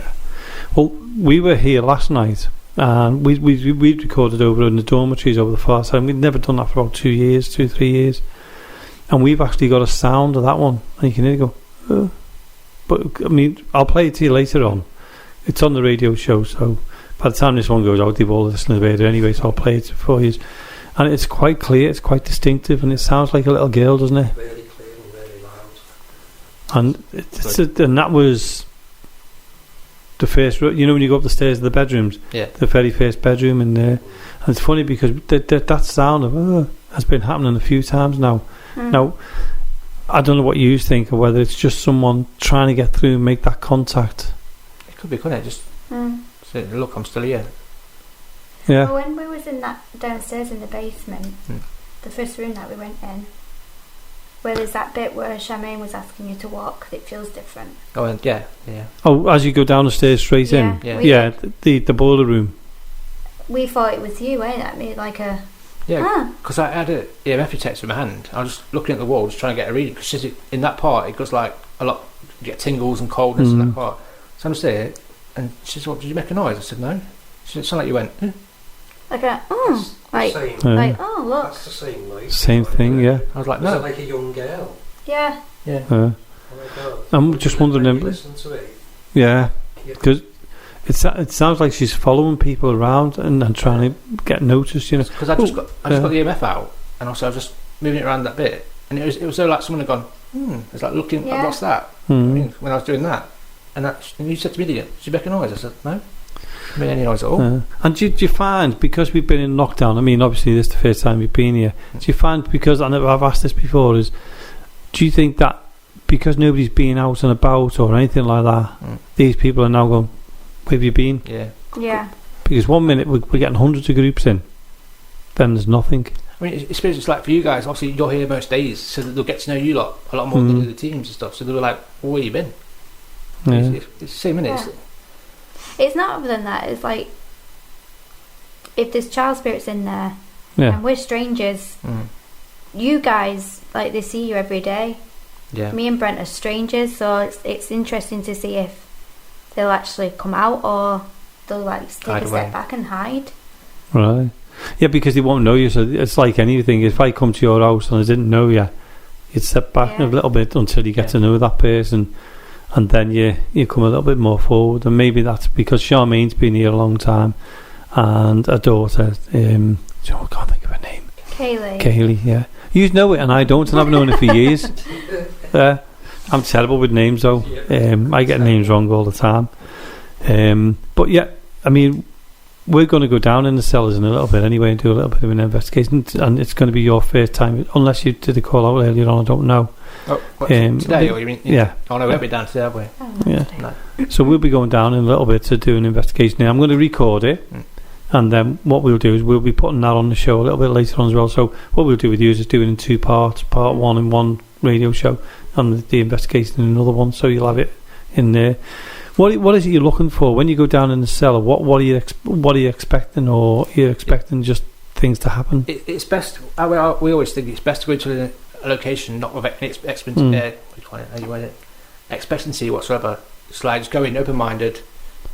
Well, we were here last night, and we recorded over in the dormitories over the far side. We'd never done that for about 3 years, and we've actually got a sound of that one, and you can hear it go. But I mean, I'll play it to you later on. It's on the radio show, so by the time this one goes out, they've all listened to the radio anyway. So I'll play it for you, and it's quite clear, it's quite distinctive, and it sounds like a little girl, doesn't it?
Really clear and really loud.
And and that was the first. You know, when you go up the stairs of the bedrooms, the very first bedroom in there. And it's funny because that sound of has been happening a few times now. Now, I don't know what you think, or whether it's just someone trying to get through and make that contact.
It could be, couldn't it? Just say, look, I'm still here.
Yeah.
Well, when we was in that downstairs in the basement, the first room that we went in, where there's that bit where Charmaine was asking you to walk, it feels different.
Oh, and yeah.
Oh, as you go down the stairs straight in.
Yeah.
The boiler room.
We thought it was you, eh? That made like a...
Yeah, because I had an EMF detector in my hand. I was just looking at the wall, just trying to get a reading. Because in that part, it goes like a lot. You get tingles and coldness in that part. So I'm just there, and she said, "What, did you make a noise?" I said, "No." She said, "It sounded like you went."
Like a like oh look.
That's the same noise.
Same thing, yeah.
I was like,
"No."
"No."
Was it like a young girl?
Yeah.
Oh my God.
I'm just wondering.
Listen to it.
Yeah, because it sounds like she's following people around and trying to get noticed, you know.
Because I just got the EMF out, and also I was just moving it around that bit, and it was so like someone had gone, it's like looking, what's that? When I was doing that, and you said to me, "Did you make a noise?" I said, "No, I made any noise at all."
And do you find, because we've been in lockdown, I mean, obviously this is the first time we've been here, do you find, because I've asked this before, do you think that because nobody's been out and about or anything like that, these people are now going, "Where have you been?"
Yeah.
Because 1 minute we're getting hundreds of groups in, then there's nothing.
I mean, it's like for you guys, obviously you're here most days, so that they'll get to know you lot a lot more than the teams and stuff. So they're like, well, "Where you been?" It's the same, isn't it?
It's not other than that. It's like, if there's child spirits in there, and we're strangers, you guys, like, they see you every day.
Yeah.
Me and Brent are strangers, so it's interesting to see if they'll actually come out or they'll like take a step back and hide.
Right. Yeah, because they won't know you, so it's like anything. If I come to your house and I didn't know you, you'd step back a little bit until you get to know that person, and then you come a little bit more forward. And maybe that's because Charmaine's been here a long time, and her daughter, I can't think of her name. Kaylee, yeah. You know it and I don't, and I've known her for years. I'm terrible with names though. I get names wrong all the time. But yeah, I mean, we're going to go down in the cellars in a little bit anyway and do a little bit of an investigation, and it's going to be your first time, unless you did a call out earlier on, I don't know.
Today, or you mean?
Yeah.
Oh no, we won't be down today, have we?
No. So we'll be going down in a little bit to do an investigation. Now I'm going to record it, and then what we'll do is we'll be putting that on the show a little bit later on as well. So what we'll do with you is do it in two parts, part one in one radio show, and the investigation in another one, so you'll have it in there. What is it you're looking for when you go down in the cellar? What are you expecting, or are you expecting just things to happen?
It's best. We always think it's best to go into a location not with any expectancy whatsoever. It's like just go in open-minded.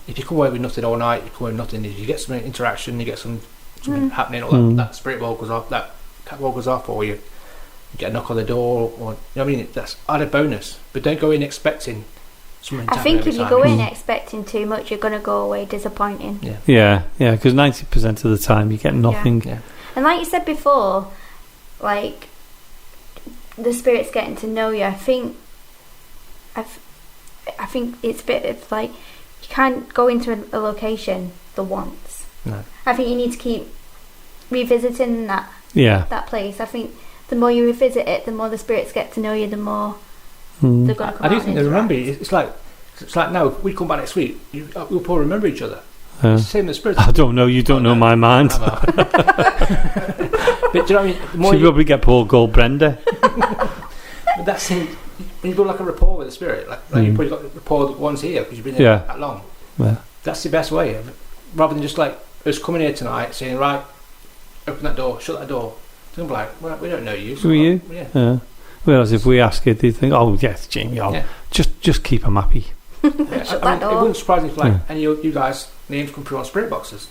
If you come away with nothing all night, you come away with nothing. If you get some interaction, you get something happening, or that spirit ball goes off, that cat ball goes off, or you get a knock on the door, or you know what I mean. That's added bonus, but don't go in expecting.
I think if you go in expecting too much, you're going to go away disappointing.
Yeah, because 90% of the time you get nothing.
Yeah. And like you said before, like the spirit's getting to know you. I think it's a bit of like you can't go into a location the once.
No.
I think you need to keep revisiting that place. I think the more you revisit it, the more the spirits get to know you, the more they're going to come
I do think they remember you. It's like now, if we come back next week, we'll probably remember each other. It's the same as spirits.
I don't know, you don't know my mind.
But do you know what I mean? The more
should probably get Paul Gold Brenda.
But that's it. When you build like a rapport with the spirit, like you probably got rapport with the ones here because you've been here that long.
Yeah.
That's the best way, rather than just like us coming here tonight saying, right, open that door, shut that door. Don't be like, well, we don't know you. So
who are you?
Yeah.
Whereas if we ask it, they think, oh yes, Jamie, just keep them happy.
Shut that door.
It wouldn't surprise me if any of you guys names come through on spirit boxes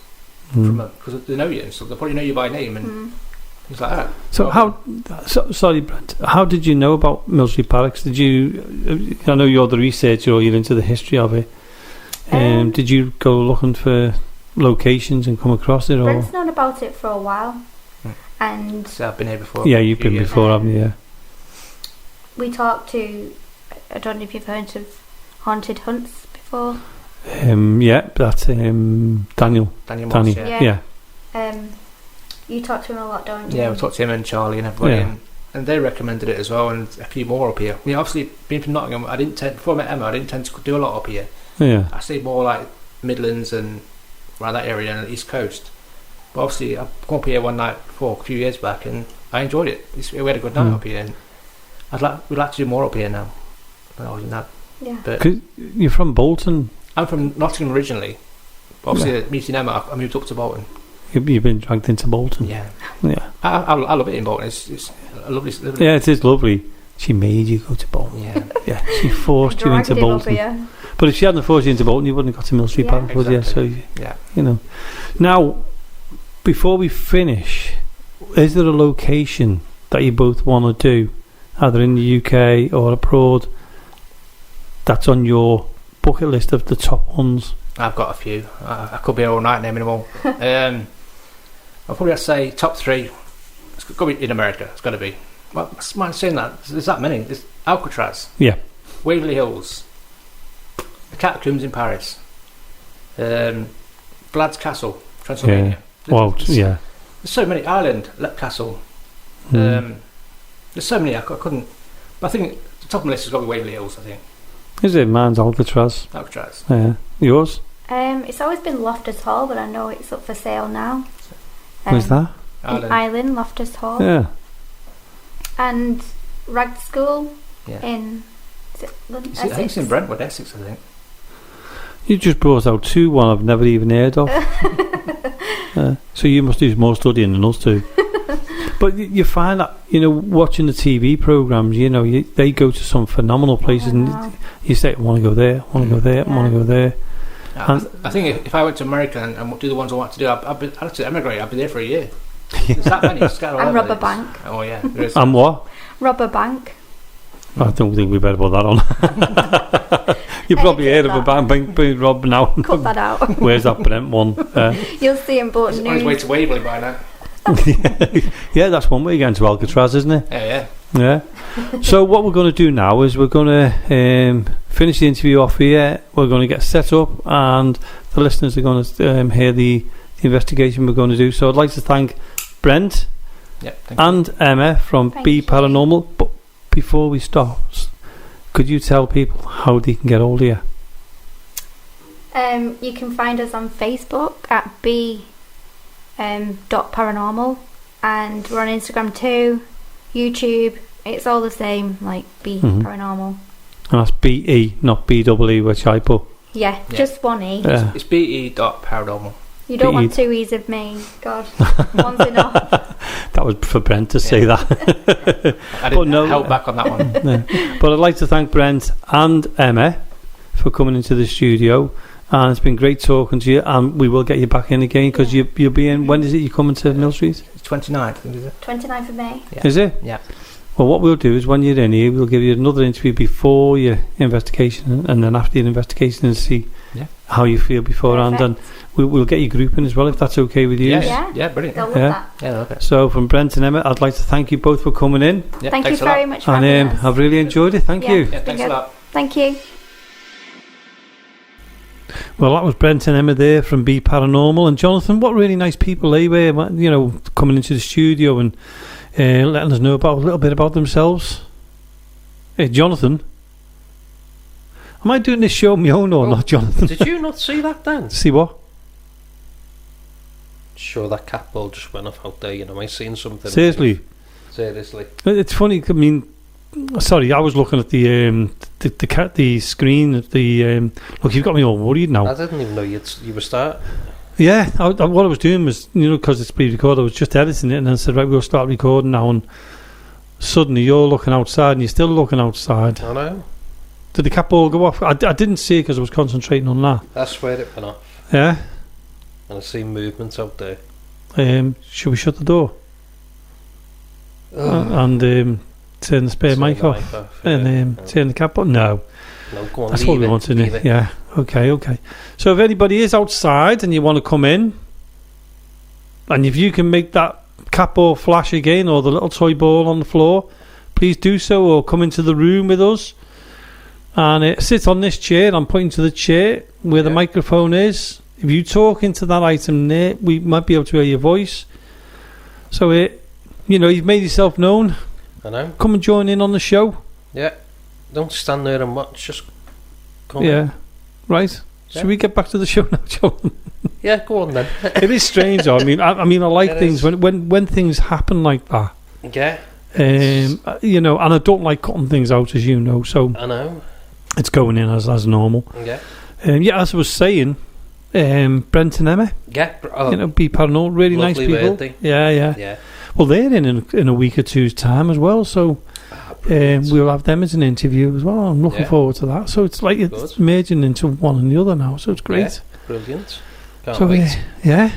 from them, because they know you, and so they'll probably know you by name, and Things like that.
Sorry, Brent. How did you know about military barracks? Did you? I know you're the researcher, or you're into the history of it. Did you go looking for locations and come across it?
Brent's known about it for a while, and
so I've been here before.
Yeah, you've been before, haven't you? Yeah.
We talked to. I don't know if you've heard of Haunted Hunts before.
Yeah, that's Daniel.
Moss,
yeah.
You talk to him a lot, don't you?
Yeah, we talked to him and Charlie and everybody, and they recommended it as well, and a few more up here. I mean, obviously, being from Nottingham, before I met Emma, I didn't tend to do a lot up here.
Yeah.
I stayed more like Midlands and around that area and the East Coast. But obviously, I've come up here one night a few years back, and I enjoyed it. We had a good night up here, and we'd like to do more up here now. Other than that.
Yeah.
But 'cause you're from Bolton.
I'm from Nottingham originally. But obviously, meeting Emma, I moved up to Bolton.
You've been dragged into Bolton.
Yeah.
Yeah.
I love it in Bolton. It's a lovely.
Yeah, it is lovely. She made you go to Bolton.
Yeah.
Yeah. She forced you into Bolton. But if she hadn't forced you into Bolton, you wouldn't have got to military barracks, would you? So you know. Now, before we finish, is there a location that you both want to do, either in the UK or abroad, that's on your bucket list of the top ones?
I've got a few. I could be here all night naming them all. I'll probably have to say top 3. It's got to be in America. It's got to be. Well, mind saying that. There's that many. There's Alcatraz.
Yeah.
Waverly Hills. The Catacombs in Paris. Blad's Castle, Transylvania.
Yeah.
There's so many. Ireland, Lep Castle. There's so many. I couldn't. But I think the top of the list has got to be Waverly Hills, I think.
Is it? Mine's Alcatraz. Yeah. Yours?
It's always been Loftus Hall, but I know it's up for sale now.
Where's that?
Ireland, Loftus Hall.
Yeah.
And Rag School
in...
Is it London?
I think it's in Brentwood, Essex, I think.
You just brought out 2 one I've never even heard of. So you must do more studying than us too. But you find that, watching the TV programmes, they go to some phenomenal places, and you say, I want to go there, I want to go there, I want to go there.
I think if I went to America and do the ones I want to do, I'd have to emigrate. I'd be there for a year. There's that many scattered all over.
And Robber Bank.
Oh yeah.
And what?
Robber Bank.
I don't think we better put that on. You probably heard of a bank being robbed now.
Cut that out.
Where's that Brent one?
You'll see in Bolton News.
On his way to Waverley by now.
Yeah, that's one way again to Alcatraz, isn't it?
Yeah.
So what we're going to do now is we're going to finish the interview off here. We're going to get set up, and the listeners are going to hear the investigation we're going to do. So I'd like to thank Brent and Emma from BE Paranormal. But before we start, could you tell people how they can get hold of you?
You can find us on Facebook at BE .paranormal, and we're on Instagram too, YouTube. It's all the same, like BE Paranormal.
And that's BE, not BEE, which I put.
Yeah, just one E.
It's BE.paranormal.
You don't want 2 E's of me. God, one's enough.
That was for Brent to say that.
I didn't help back on that one.
No. But I'd like to thank Brent and Emma for coming into the studio. And it's been great talking to you, and we will get you back in again, because you'll be in. When is it you coming to Mill Street?
It's 29th, I think, is it?
29th of May.
Yeah.
Is it?
Yeah.
Well, what we'll do is when you're in here, we'll give you another interview before your investigation, and then after your investigation, and see how you feel beforehand. And we'll get you grouping as well, if that's okay with you.
Yeah, brilliant.
They'll love that.
Yeah, love it.
So from Brent and Emma, I'd like to thank you both for coming in.
Yeah,
thank you very much for
having
us.
I've really enjoyed it. Thank you.
Yeah, thanks a lot.
Thank you.
Well, that was Brent and Emma there from BE Paranormal. And Jonathan, what really nice people they were, coming into the studio and letting us know a little bit about themselves. Hey, Jonathan, am I doing this show on my own or not, Jonathan?
Did you not see that then?
See what?
Sure, that cat ball just went off out there. I seen something.
Seriously? It's funny. I mean, sorry, I was looking at the screen at the. Look, you've got me all worried now.
I didn't even know you were starting.
Yeah, what I was doing was, because it's pre-recorded, I was just editing it, and then I said, right, we'll start recording now. And suddenly you're looking outside, and you're still looking outside.
I know.
Did the cat ball go off? I didn't see it because I was concentrating on that.
That's where it went off.
Yeah.
And I see movements out there.
Should we shut the door? and turn the spare mic off and turn the cap on. No,
go on.
That's what we want to do. Yeah. Okay. So if anybody is outside and you want to come in, and if you can make that cap or flash again, or the little toy ball on the floor, please do so, or come into the room with us and sit on this chair. I'm pointing to the chair where the microphone is. If you talk into that item there, we might be able to hear your voice. So you've made yourself known.
I know.
Come and join in on the show.
Yeah. Don't stand there and watch. Just come in.
Right. Yeah. Should we get back to the show now, John?
Yeah, go on then.
It is strange. I mean, I like things when things happen like that.
Yeah.
And I don't like cutting things out, as you know. So
I know.
It's going in as normal.
Yeah.
As I was saying, Brent and Emma.
Yeah.
BE Paranormal, really nice people. Yeah. Well, they're in a week or two's time as well, so we'll have them as an interview as well. I'm looking forward to that. So it's like it's merging into one and the other now, so it's great.
Yeah, brilliant. Can't wait.
Yeah.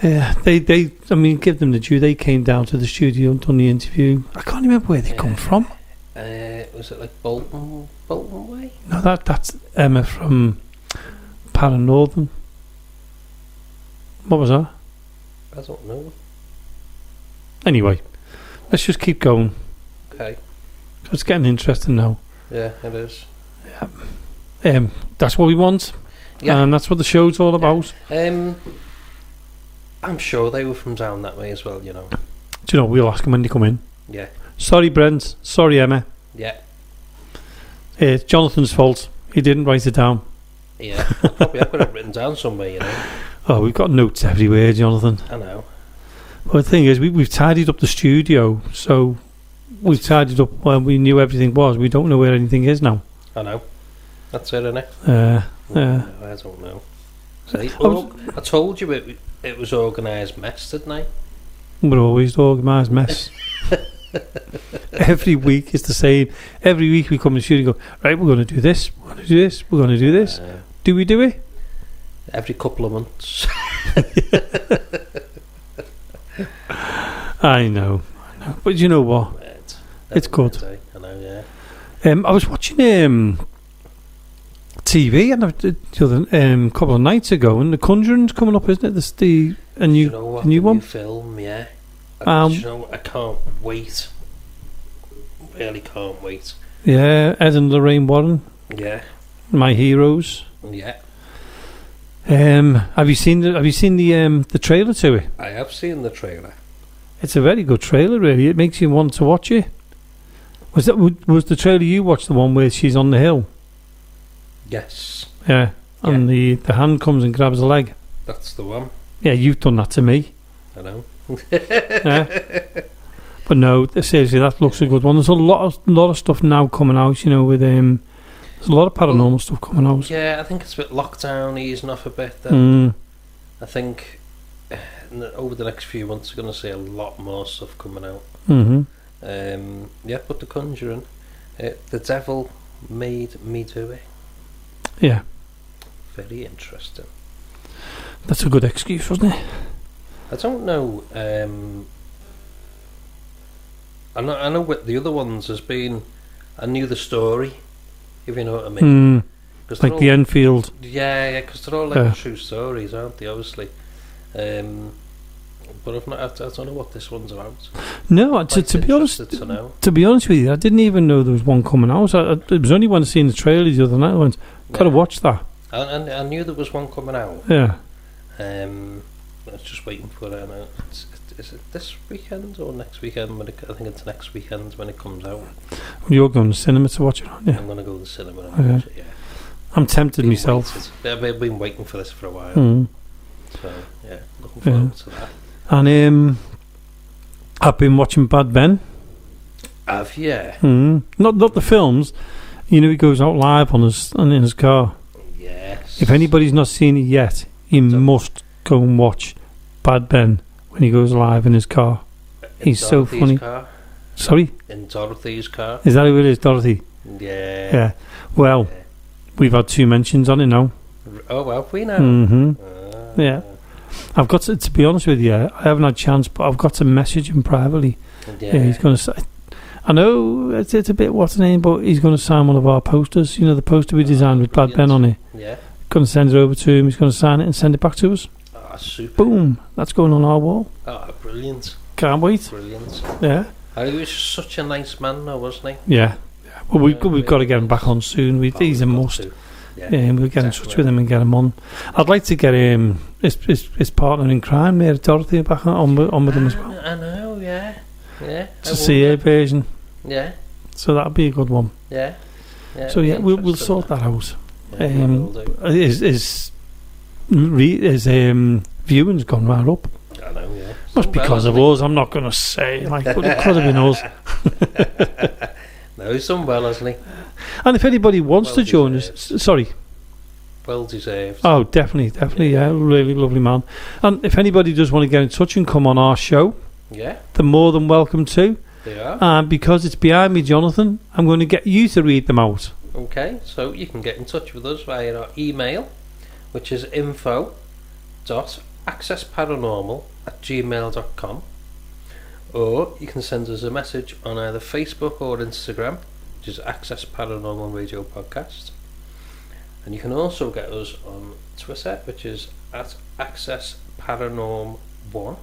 They. I mean, give them the due. They came down to the studio and done the interview. I can't remember where they come from.
Was it like Bolton way?
No, that's Emma from Paranormal. What was that?
I don't know.
Anyway, let's just keep going.
Okay.
It's getting interesting now.
Yeah, it is.
Yeah. That's what we want. Yeah. And that's what the show's all about.
I'm sure they were from down that way as well, Do
you know, we'll ask them when they come in.
Yeah.
Sorry, Brent. Sorry, Emma.
Yeah.
It's Jonathan's fault. He didn't write it down.
Yeah. Probably I could have written down somewhere,
Oh, we've got notes everywhere, Jonathan.
I know.
Well, the thing is, we've tidied up the studio, so we've tidied up where we knew everything was. We don't know where anything is now.
I know. That's it, isn't it?
I
don't know. I told you it was organised mess, didn't I?
We're always organised mess. Every week it's the same. Every week we come to the studio and go, right, we're going to do this, we're going to do this, we're going to do this. Do we do it?
Every couple of months.
I know. But you know what? It's good.
I know, yeah.
I was watching TV and a couple of nights ago, and The Conjuring's coming up, isn't it? A new one.
New film, yeah. I can't wait. Really can't wait.
Yeah, Ed and Lorraine Warren.
Yeah.
My heroes.
Yeah.
Have you seen the trailer to it?
I have seen the trailer.
It's a very good trailer, really. It makes you want to watch it. Was the trailer you watched the one where she's on the hill?
Yes.
Yeah. And the hand comes and grabs the leg.
That's the one.
Yeah, you've done that to me.
I know.
Yeah. But no, seriously, that looks a good one. There's a lot of stuff now coming out, with there's a lot of paranormal stuff coming out.
Yeah, I think it's a bit lockdown easing off a bit. Then I think over the next few months we're going to see a lot more stuff coming out.
Mm-hmm.
But The Conjuring, the devil made me do it.
Yeah.
Very interesting.
That's a good excuse, wasn't it?
I don't know. I know what the other ones has been. I knew the story, if you know what I mean.
Like the Enfield.
Yeah, because they're all true stories, aren't they? Obviously. But I don't know what this one's about.
No, to be honest with you, I didn't even know there was one coming out. It was only when I seen the trailer the other night. I went, gotta watch that.
I knew there was one coming out.
Yeah.
I was just waiting for it. Is it this weekend or next weekend? I think it's next weekend when it comes out.
You're going to the cinema to watch it, aren't you?
I'm going to go to the cinema and watch it, yeah.
I'm tempted myself.
I've been waiting for this for a while. So, yeah, looking forward to that.
And I've been watching Bad Ben.
Have you?
Not the films. He goes out live in his car.
Yes.
If anybody's not seen it yet, you must go and watch Bad Ben when he goes live in his car. He's so funny.
Car?
Sorry?
In Dorothy's car.
Is that who it is, Dorothy?
Yeah.
Yeah. Well, we've had 2 mentions on it now.
Oh, well, we know.
Yeah. I've got to be honest with you, I haven't had a chance, but I've got to message him privately. Yeah, he's going to say, I know it's a bit what's the name, but he's going to sign one of our posters. You know, the poster we designed with Brad Ben on it.
Yeah.
Going to send it over to him. He's going to sign it and send it back to us.
Oh, super.
Boom. That's going on our wall.
Oh, brilliant.
Can't wait.
Brilliant.
Yeah.
He was such a nice man, though, wasn't he?
Yeah. Well, we've got to get him back on soon. He's a must. Yeah, we'll get in touch with him and get him on. I'd like to get his partner in crime, Mary Dorothy, back on with him as well.
I know, yeah.
It's a CA version.
Yeah.
So that'll be a good one.
Yeah.
So we'll sort that out. His viewing's gone right up.
I know, yeah.
Must be because of us. I'm not going to say, but it could have been us.
No, he's done well, hasn't he?
And if anybody wants to join us, sorry.
Well deserved.
Oh, definitely, yeah, really lovely man. And if anybody does want to get in touch and come on our show, they're more than welcome to.
They are.
And because it's behind me, Jonathan, I'm going to get you to read them out.
Okay, so you can get in touch with us via our email, which is info.accessparanormal@gmail.com, or you can send us a message on either Facebook or Instagram, which is Access Paranormal Radio Podcast, and you can also get us on Twitter, which is at Access Paranormal 1,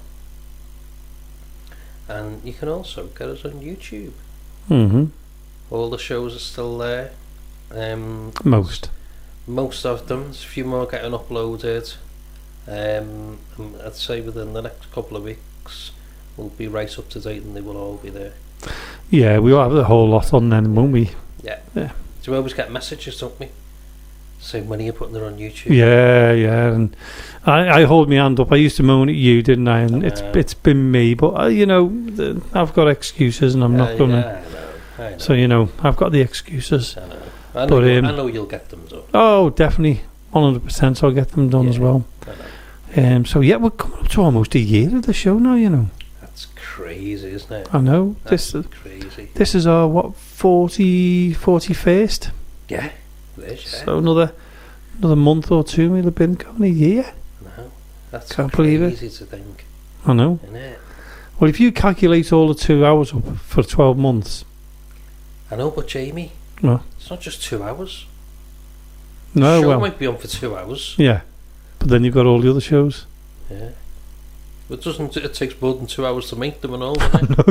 and you can also get us on YouTube. All the shows are still there.
Most
of them. There's a few more getting uploaded. I'd say within the next couple of weeks we'll be right up to date and they will all be there.
Yeah, we'll have the whole lot on then, won't we?
Yeah. So we always get messages, don't we? Saying when are you putting it on YouTube?
Yeah, and I hold my hand up. I used to moan at you, didn't I? And it's been me, but I've got excuses and I'm not going to. I know. So I've got the excuses.
I know you'll get them done.
Oh, definitely, 100%. I'll get them done as well. I know. So we're coming up to almost a year of the show now.
That's crazy, isn't it?
I know.
That's crazy.
This is our 41st.
Yeah, it is. Yeah.
So another month or two we'll have been going a year.
No, that's
Can't believe it.
Crazy to think.
I know.
Isn't it?
Well, if you calculate all the 2 hours up for 12 months.
I know, but Jamie.
Well,
it's not just 2 hours.
No,
the show might be on for 2 hours.
Yeah, but then you've got all the other shows.
Yeah, but it takes more than 2 hours to make them and all, doesn't it?
No,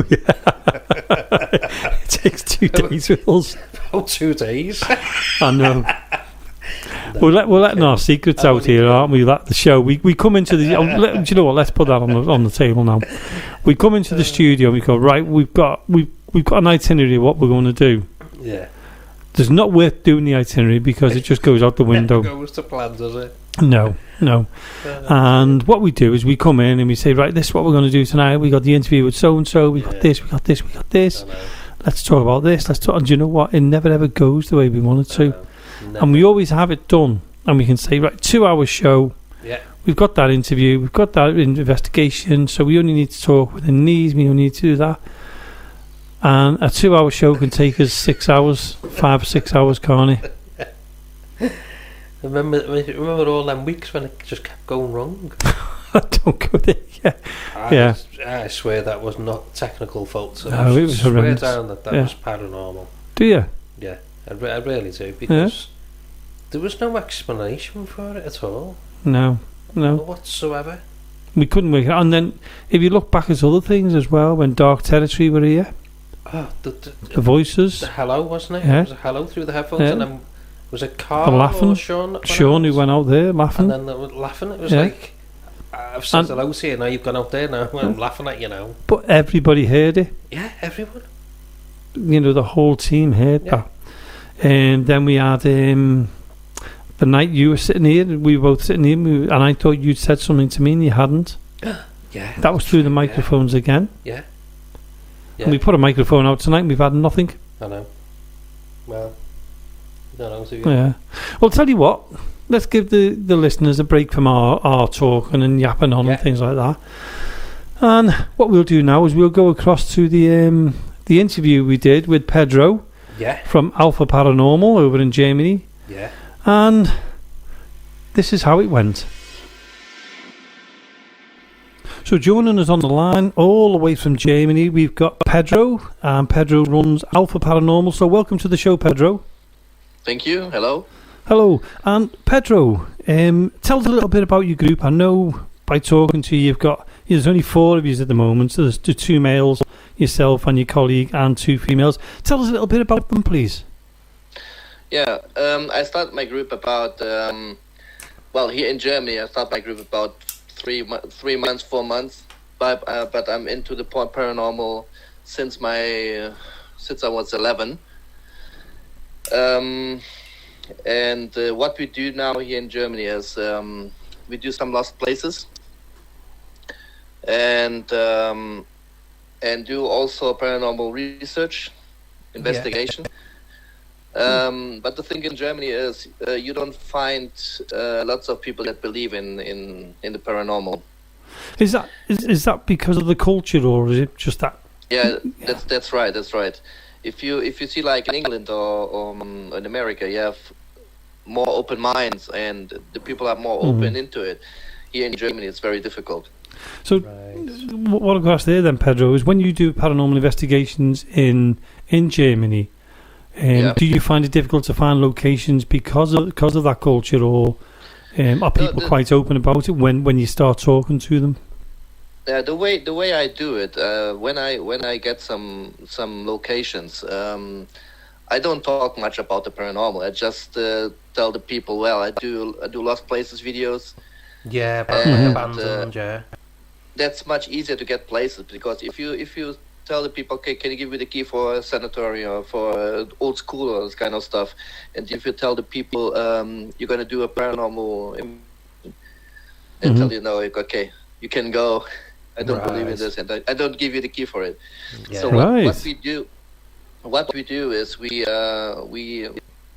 it takes 2 days with us.
Oh, 2 days.
I know. We're letting our secrets out here, aren't we? The show. We come into the. Do you know what? Let's put that on the table now. We come into the studio and we go, right. We've got an itinerary of what we're going to do.
Yeah.
It's not worth doing the itinerary because it just goes out the window.
It goes to plan, does it?
No. And what we do is we come in and we say, right, this is what we're going to do tonight. We got the interview with so and so. We got this. Let's talk about this. And do you know what? It never ever goes the way we want it to. And we always have it done. And we can say, right, 2 hour show.
Yeah.
We've got that interview. We've got that investigation. So we only need to talk within these. We only need to do that. And a 2 hour show can take us 6 hours, 5 or 6 hours, can't it?
Remember all them weeks when it just kept going wrong?
Don't go there.
I swear that was not technical faults.
No, it was horrendous.
I swear down that was paranormal.
Do you?
Yeah, I really do, because there was no explanation for it at all.
No.
Whatsoever.
We couldn't work it out. And then if you look back at other things as well, when Dark Territory were here, the voices,
the hello, wasn't it?
Yeah.
It was a hello through the headphones, and then was it Carl
laughing?
Or Sean
who went out there laughing,
and then they were laughing. It was like, I've said hello to you, now you've gone out there, now I'm laughing at you now. But
everybody heard it.
Yeah, everyone.
The whole team heard that. And then we had the night you were sitting here, we were both sitting here, and I thought you'd said something to me and you hadn't.
Yeah,
that was through the microphones again.
Yeah.
And we put a microphone out tonight and we've had nothing.
I know. Well, I don't know.
Yeah. Well, tell you what, let's give the listeners a break from our talking and yapping on and things like that. And what we'll do now is we'll go across to the interview we did with Pedro from Alpha Paranormal over in Germany.
Yeah.
And this is how it went. So joining us on the line, all the way from Germany, we've got Pedro, and Pedro runs Alpha Paranormal. So welcome to the show, Pedro.
Thank you. Hello.
Hello. And Pedro, tell us a little bit about your group. I know by talking to you, there's only 4 of you at the moment. So there's 2 males, yourself and your colleague, and 2 females. Tell us a little bit about them, please.
Yeah, I started my group about, here in Germany, I started my group about 3 months, 4 months. But I'm into the paranormal since I was 11. And what we do now here in Germany is we do some lost places, and do also paranormal research, investigation. But the thing in Germany is you don't find lots of people that believe in the paranormal.
Is that because of the culture, or is it just that?
Yeah, that's right. That's right. If you see like in England or in America, you have more open minds and the people are more open into it. Here in Germany, it's very difficult.
So, what I've got to ask there then, Pedro, is when you do paranormal investigations in Germany, do you find it difficult to find locations because of that culture, or are people quite open about it when you start talking to them?
The way I do it, when I get some locations, I don't talk much about the paranormal. I just tell the people, well, I do lost places videos.
Yeah, abandoned. Yeah,
that's much easier to get places, because if you tell the people, okay, can you give me the key for a sanitary or for old school or this kind of stuff, and if you tell the people you're going to do a paranormal, they tell you, no, okay, you can go. I don't believe in this, and I don't give you the key for it. Yeah. So what we do is we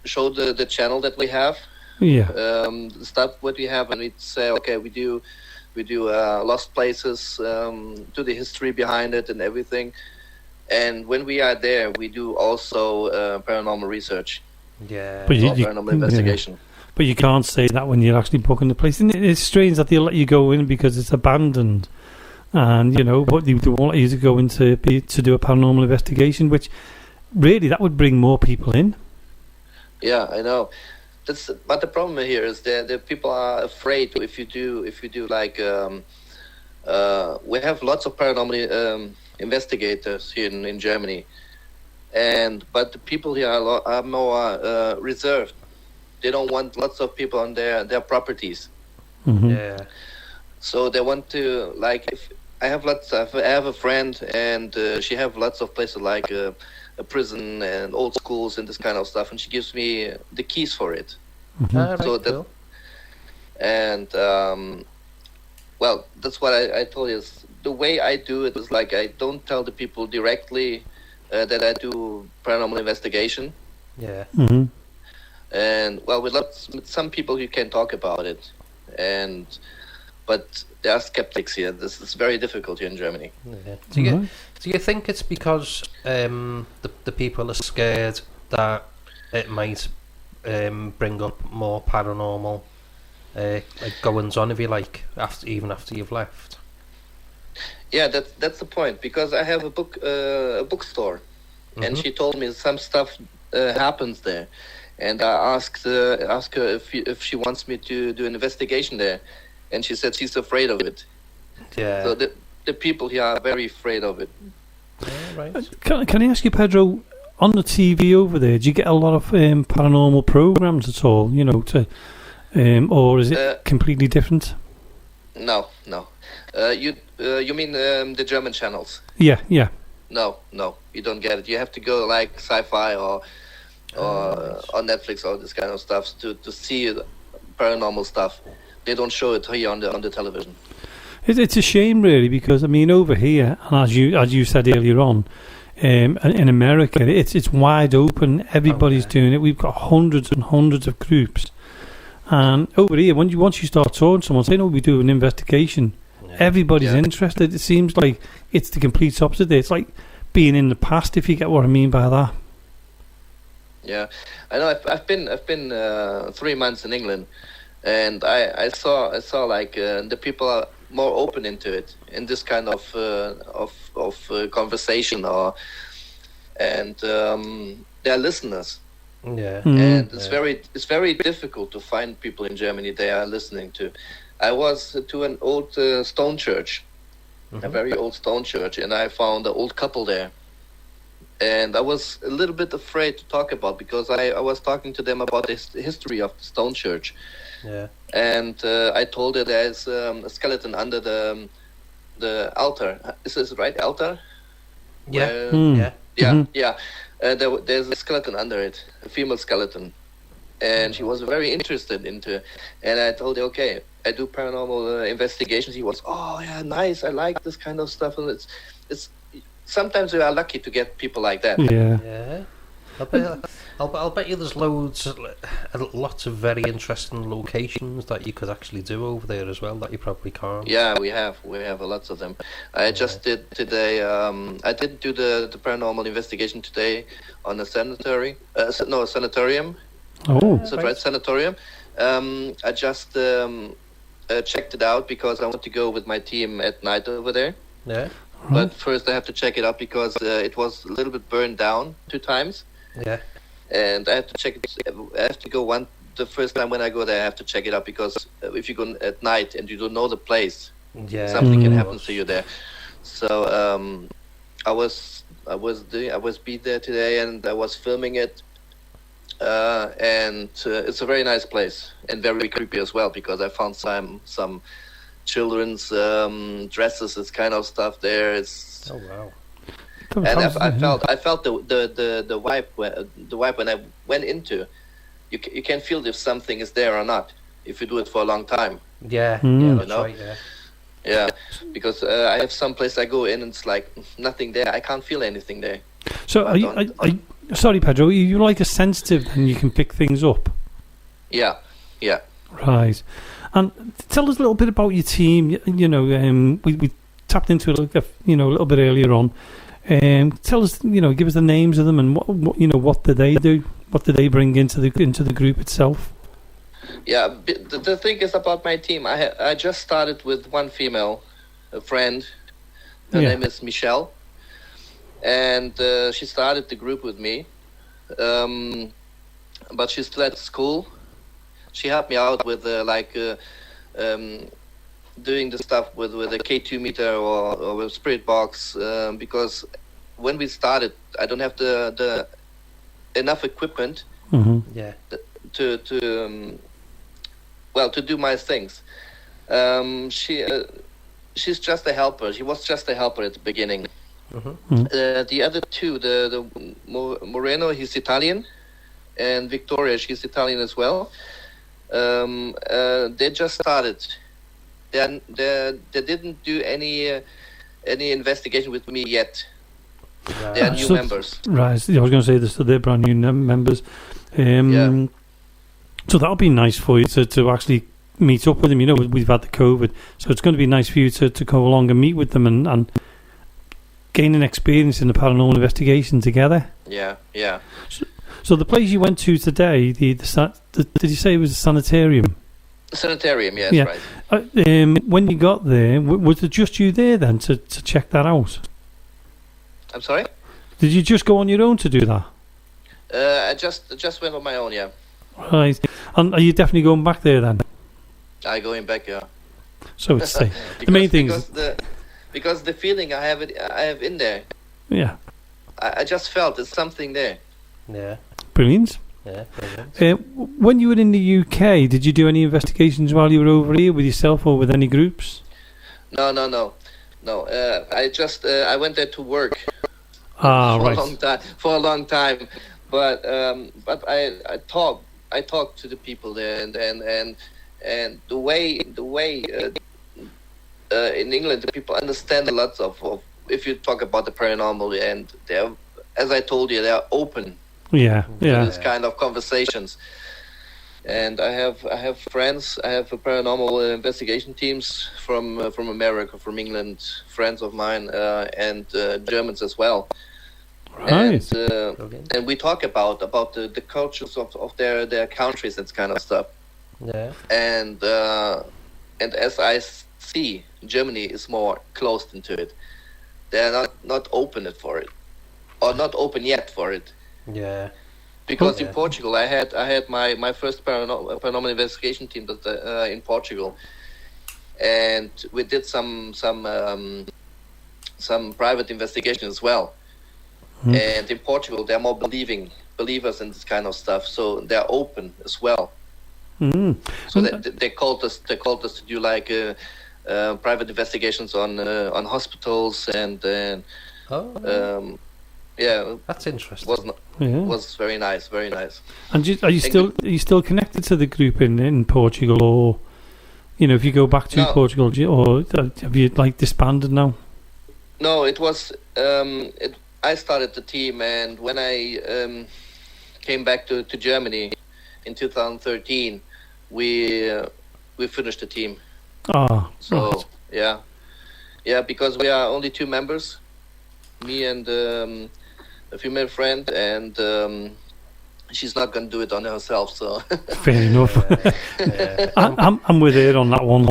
show the channel that we have, stuff what we have, and we say, okay, we do lost places, do the history behind it and everything. And when we are there, we do also paranormal research.
Yeah,
paranormal investigation.
Yeah. But you can't say that when you're actually booking the place. And it's strange that they'll let you go in because it's abandoned. And but they won't let you to go in to do a paranormal investigation, which really that would bring more people in. Yeah,
I know. But the problem here is that people are afraid if you do like we have lots of paranormal investigators here in Germany, but the people here are more reserved. They don't want lots of people on their properties.
Mm-hmm.
Yeah.
So they want to, like, if I have a friend, and she have lots of places like a prison and old schools and this kind of stuff, and she gives me the keys for it.
Mm-hmm.
So that, and that's what I told you. The way I do it is like I don't tell the people directly that I do paranormal investigation.
Yeah.
Mm-hmm.
And with some people you can talk about it, but there are skeptics here. This is very difficult here in Germany.
Yeah. Do you think it's because the people are scared that it might bring up more paranormal goings on, if you like, even after you've left?
Yeah, that's the point. Because I have a bookstore, and she told me some stuff happens there, and I asked her if she wants me to do an investigation there. And she said she's afraid of it.
Yeah.
So the people here are very afraid of it.
Yeah, right.
Can I ask you, Pedro, on the TV over there, do you get a lot of paranormal programs at all? Or is it completely different?
No. You mean the German channels?
Yeah.
No, you don't get it. You have to go like Sci-Fi or on Netflix or this kind of stuff to see paranormal stuff. They don't show it here on the television.
It's a shame, really, because over here, and as you said earlier on, in America, it's wide open. Everybody's doing it. We've got hundreds and hundreds of groups, and over here, once you start talking to someone, saying, "Oh, we do an investigation," everybody's interested. It seems like it's the complete opposite. It's like being in the past, if you get what I mean by that.
Yeah, I know. I've been 3 months in England. And I saw like the people more open into it in this kind of conversation, and they're listeners.
Yeah.
And it's very difficult to find people in Germany they are listening to. I was to an old stone church, a very old stone church, and I found an old couple there. And I was a little bit afraid to talk about, because I was talking to them about the history of the stone church.
Yeah.
And I told her there's a skeleton under the altar. Is this right, altar?
Yeah.
Yeah. There's a skeleton under it, a female skeleton. And she was very interested into, and I told her, okay, I do paranormal investigations. He was, oh yeah, nice. I like this kind of stuff, and it's sometimes we are lucky to get people like that.
Yeah.
Yeah. I'll bet you there's lots of very interesting locations that you could actually do over there as well that you probably can't.
Yeah, we have lots of them. I just did today. I didn't do the paranormal investigation today on a sanatorium.
Oh,
Is that right? Sanatorium. I just checked it out because I want to go with my team at night over there.
Yeah.
But first I have to check it out because it was a little bit burned down 2 times.
Yeah.
And I have to check it. I have to go the first time when I go there, I have to check it out, because if you go at night and you don't know the place, something can happen to you there. So I was be there today, and I was filming it. And it's a very nice place and very creepy as well, because I found some children's dresses, this kind of stuff there. It's
oh wow.
And I felt the vibe when I went into. You can feel if something is there or not if you do it for a long time.
Yeah, that's right.
Yeah, because I have some place I go in and it's like nothing there. I can't feel anything there.
So sorry, Pedro, are you like a sensitive and you can pick things up?
Yeah.
Right. And tell us a little bit about your team. We tapped into it a little bit earlier on. Tell us, give us the names of them and what do they do? What do they bring into the group itself?
Yeah, the thing is about my team. I just started with one female, a friend. Her name is Michelle, and she started the group with me. But she's still at school. She helped me out with doing the stuff with a K2 meter or with spirit box, because when we started, I don't have the enough equipment to do my things. She's just a helper. She was just a helper at the beginning. The other two, the Moreno, he's Italian, and Victoria, she's Italian as well. They just started. They didn't do any investigation with me yet. They are new members.
Right, I was going to say this. So they're brand new members. So that'll be nice for you to actually meet up with them. We've had the COVID, so it's going to be nice for you to go along and meet with them and gain an experience in the paranormal investigation together.
Yeah.
So the place you went to today, did you say it was a sanitarium?
Sanitarium, yes, right.
When you got there, was it just you there then to check that out?
I'm sorry?
Did you just go on your own to do that?
I just went on my own, yeah.
Right. And are you definitely going back there then?
I'm going back, yeah.
So it's the main thing
because the feeling I have in there.
Yeah.
I just felt there's something there.
Yeah.
Brilliant.
Yeah.
When you were in the UK, did you do any investigations while you were over here with yourself or with any groups?
No. I just I went there to work. For a long time, but I talked to the people there, and the way in England the people understand a lot of if you talk about the paranormal, and they're, as I told you, they are open.
Yeah.
To this kind of conversations. And I have friends. I have paranormal investigation teams from America, from England, friends of mine, and Germans as well.
Right.
And we talk about the cultures of their countries and kind of stuff.
Yeah.
And as I see Germany is more closed into it. They're not open for it, or not open yet for it.
Yeah.
Because in Portugal, I had my first paranormal investigation team in Portugal, and we did some private investigation as well. And in Portugal, they're more believers in this kind of stuff, so they're open as well. So they called us to do like private investigations on hospitals and
that's interesting.
Was very nice, very nice.
And are you still connected to the group in Portugal, or if you go back to Portugal, or have you like disbanded now?
No, it was. I started the team, and when I came back to Germany in 2013, we finished the team.
Oh,
so right. yeah, because we are only 2 members, me and a female friend, and she's not going to do it on herself. So
fair enough. I'm with her on that one.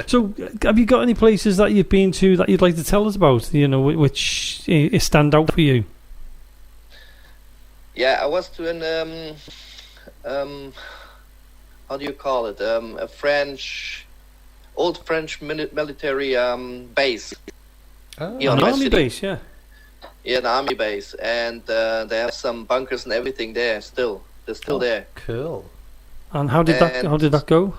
So, have you got any places that you've been to that you'd like to tell us about? Which stand out for you?
Yeah, I was to an how do you call it? A old French military base.
An army base, yeah.
Yeah, an army base, and they have some bunkers and everything there. They're still there.
Cool.
And how did that go?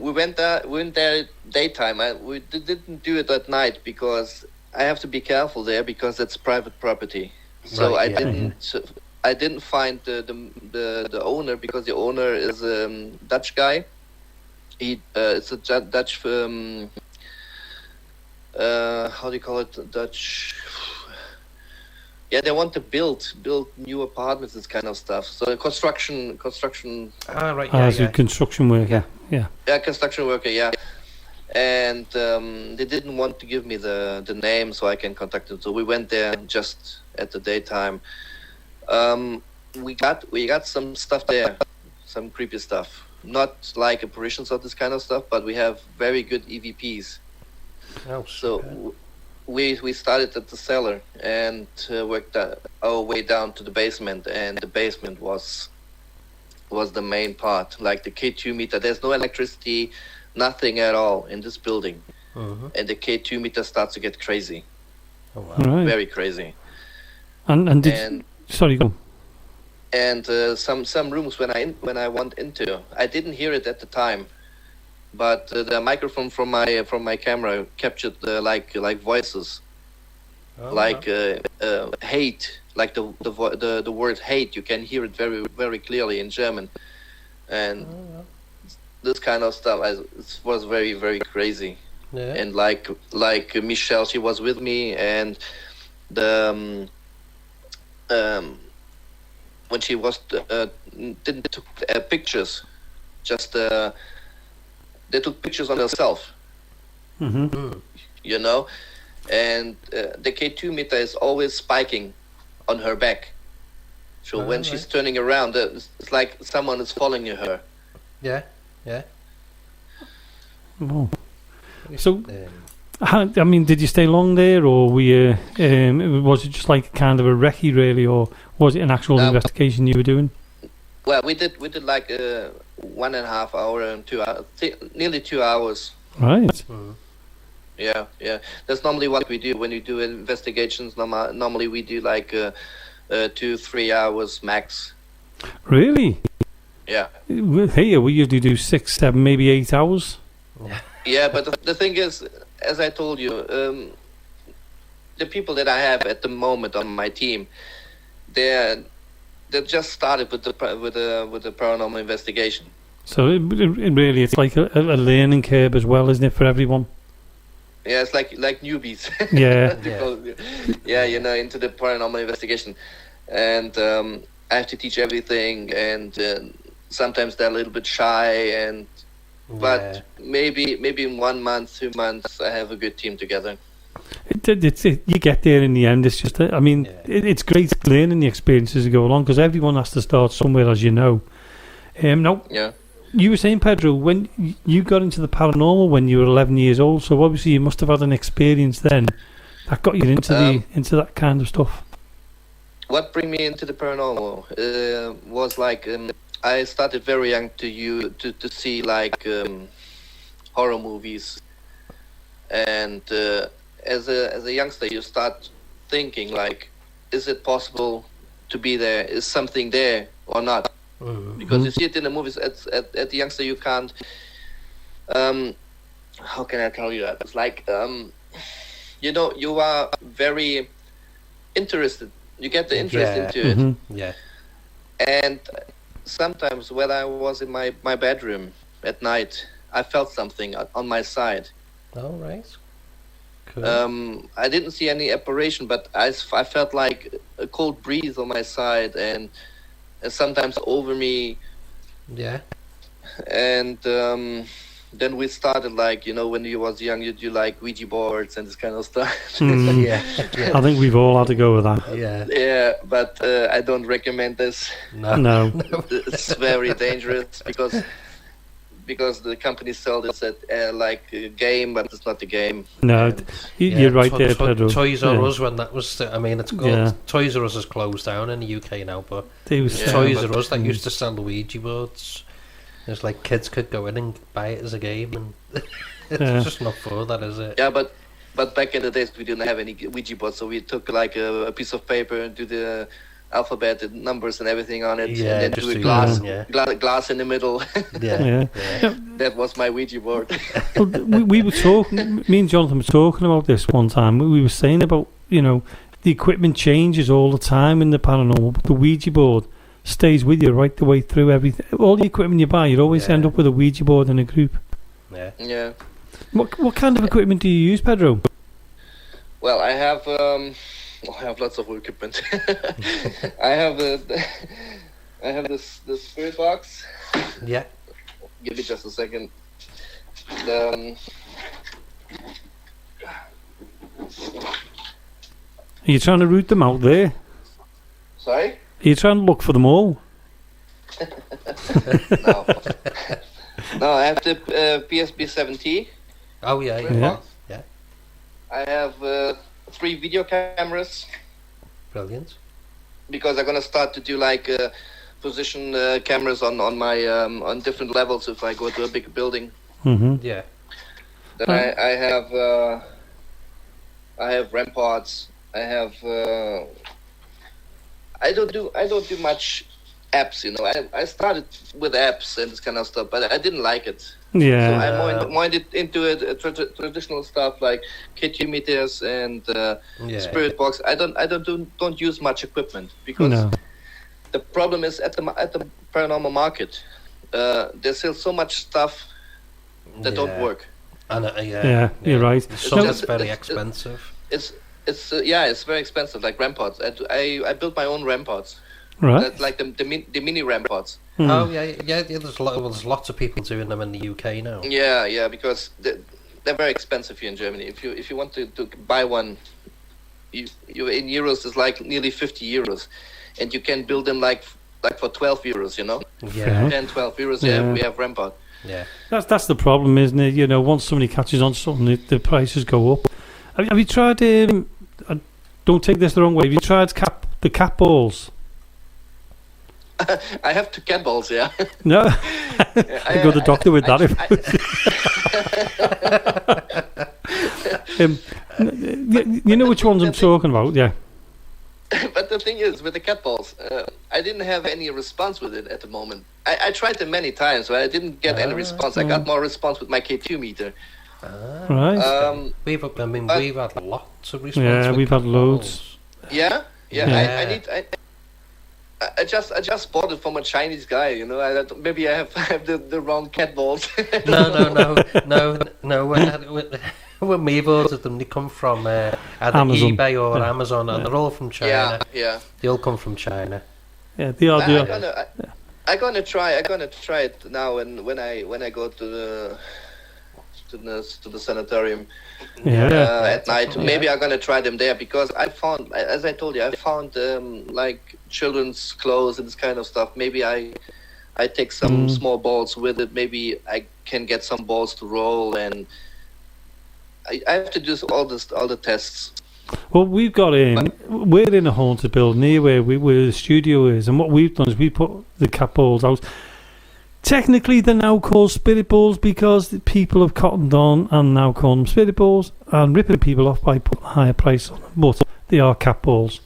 We went there daytime. We didn't do it at night because I have to be careful there because it's private property. So right, I didn't find the owner because the owner is a Dutch guy. It's a Dutch. How do you call it? Dutch. Yeah, they want to build new apartments, this kind of stuff. So construction.
Ah, right.
Yeah, construction worker. Yeah.
Yeah, construction worker. Yeah. And they didn't want to give me the name, so I can contact them. So we went there just at the daytime. We got some stuff there, some creepy stuff. Not like apparitions of this kind of stuff, but we have very good EVPs.
Oh,
so we started at the cellar and worked our way down to the basement, and the basement was the main part, like the K2 meter. There's no electricity, nothing at all in this building, and the K2 meter starts to get crazy.
Oh wow!
Right.
Very crazy.
Sorry, go.
And some rooms when I went into, I didn't hear it at the time. But the microphone from my camera captured like voices, hate, like the word hate. You can hear it very very clearly in German, and this kind of stuff. It was very very crazy. Yeah. And like Michelle, she was with me, and the when she was didn't took pictures, just. They took pictures on herself, and the K2 meter is always spiking on her back. So when she's turning around, it's like someone is following her.
Yeah.
Oh. So, did you stay long there, or was it just like kind of a recce, really, or was it an actual investigation you were doing?
Well, we did like 1.5 hour and 2 hours, nearly 2 hours.
Right.
Yeah. That's normally what we do when you do investigations. Normally we do like 2-3 hours max.
Really?
Yeah.
Here we usually do 6, 7, maybe 8 hours.
Yeah, but the thing is, as I told you, the people that I have at the moment on my team, they just started with the paranormal investigation.
So it really, it's like a learning curve as well, isn't it, for everyone?
Yeah, it's like newbies.
Yeah.
Yeah, into the paranormal investigation, and I have to teach everything, and sometimes they're a little bit shy, but maybe in 1 month, 2 months, I have a good team together.
You get there in the end. It's just, it's great learning the experiences as go along, because everyone has to start somewhere, as you know.
Yeah.
you were saying, Pedro, when you got into the paranormal when you were 11 years old, so obviously you must have had an experience then that got you into that kind of stuff.
What bring me into the paranormal was like I started very young to see like horror movies, and as a youngster you start thinking like, is it possible to be there? Is something there or not? Because you see it in the movies. At the youngster you can't. How can I tell you that? It's like you are very interested. You get the interest into it.
Yeah.
And sometimes when I was in my bedroom at night, I felt something on my side.
All right. Cool.
I didn't see any apparition, but I felt like a cold breeze on my side and sometimes over me.
Yeah.
And then we started like, when you was young, you like Ouija boards and this kind of stuff.
Yeah.
I think we've all had to go with that.
Yeah.
Yeah, but I don't recommend this.
No.
It's very dangerous because the company sell this at like a game, but it's not a game.
No, you're right there, Pedro.
Toys R Us, when that was, it's called Toys R Us has closed down in the UK now, but Toys R Us that used to sell Ouija boards. It's like kids could go in and buy it as a game, and it's just not for that, is it?
Yeah, but back in the days we didn't have any Ouija boards, so we took like a piece of paper and do the alphabet, the numbers and everything on it, and then do a glass in the middle. That was my Ouija board.
Well, we were talking, me and Jonathan were talking about this one time. We were saying about, the equipment changes all the time in the paranormal, but the Ouija board stays with you right the way through everything. All the equipment you buy, you always end up with a Ouija board in a group.
Yeah.
What kind of equipment do you use, Pedro?
Well, I have lots of equipment. I have this spirit box.
Yeah.
Give me just a second.
Are you trying to root them out there?
Sorry?
Are you trying to look for them all?
No. No, I have the PSP 7T.
Oh, yeah.
I have 3 video cameras.
Brilliant.
Because I'm gonna start to do like position cameras on my on different levels if I go to a big building.
Yeah.
Then I have ramparts. I have. I don't do much apps. I started with apps and this kind of stuff, but I didn't like it.
Yeah.
So I'm more into traditional stuff like KT meters and spirit box. I don't use much equipment because the problem is at the paranormal market, there's still so much stuff that don't work.
And you're right.
Some that's very expensive.
It's very expensive. Like ramparts, I built my own ramparts.
Right.
Like the mini ramparts.
Oh yeah. There's lots of people doing them in the UK now.
Yeah, because they're very expensive here in Germany. If you want to buy one, you in euros is like nearly 50 euros, and you can build them like for 12 euros. 10, 12 euros. Yeah, we have rampart.
Yeah,
that's the problem, isn't it? Once somebody catches on to something, the prices go up. Have you tried? Don't take this the wrong way. Have you tried the cat balls?
I have 2 cat balls, yeah.
No, I go to the doctor with that. You know which ones I'm talking about, yeah.
But the thing is, with the cat balls, I didn't have any response with it at the moment. I tried them many times, but I didn't get any response. I got more response with my K2 meter.
Right.
We've had lots of response.
Yeah, we've had loads.
Yeah. I just bought it from a Chinese guy. Maybe I have the wrong cat balls.
No. When we ordered them, they come from either
Amazon.
eBay or Amazon, and they're all from China.
Yeah.
They all come from China.
Yeah, they are.
I'm gonna try it now, and when I go to the sanitarium at night. Maybe I'm gonna try them there because I found, as I told you, like children's clothes and this kind of stuff. Maybe I I take some small balls with it. Maybe I can get some balls to roll, and I have to do all the tests.
Well, we've got we're in a haunted building here where the studio is, and what we've done is we put the cat balls out. Technically, they're now called spirit balls because the people have cottoned on and now call them spirit balls and ripping people off by putting a higher price on them. But they are cat balls.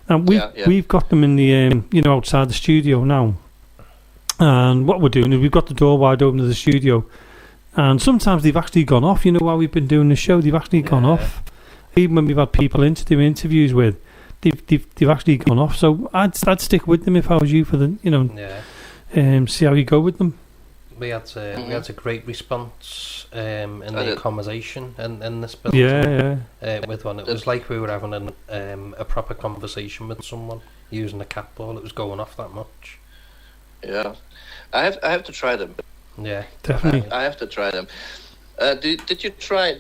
And we've got them in the outside the studio now. And what we're doing is we've got the door wide open to the studio, and sometimes they've actually gone off. You know, while we've been doing the show, they've actually gone off. Even when we've had people in to do interviews with, they've actually gone off. So I'd stick with them if I was you for the see how you go with them.
We had a great response in the conversation in this building. With one, it was like we were having a proper conversation with someone using a cat ball. It was going off that much.
Yeah, I have to try them.
Yeah,
definitely.
I have to try them. Did you try?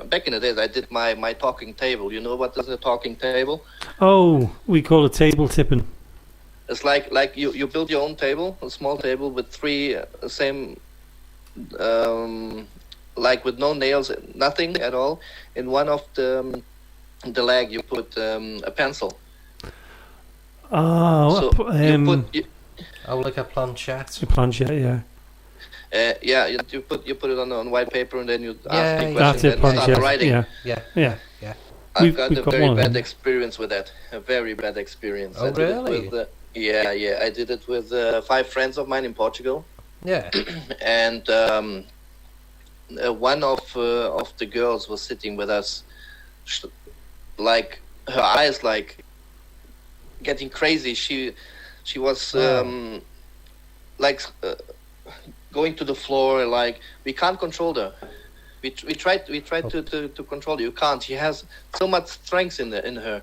Back in the days, I did my talking table. You know what is a talking table?
Oh, we call it table tipping.
It's like you build your own table, a small table with three same, like with no nails, nothing at all. In one of the leg, you put a pencil.
Oh,
so
like a planchette.
A planchette, yeah.
You put it on white paper, and then you ask me
that's
questions and start writing.
Yeah.
I've got a very bad experience with that. A very bad experience.
Oh, really?
I did it with 5 friends of mine in Portugal.
Yeah.
And one of the girls was sitting with us, like her eyes like getting crazy. She was going to the floor, like we can't control her. We tried to control her. You can't. She has so much strength in her.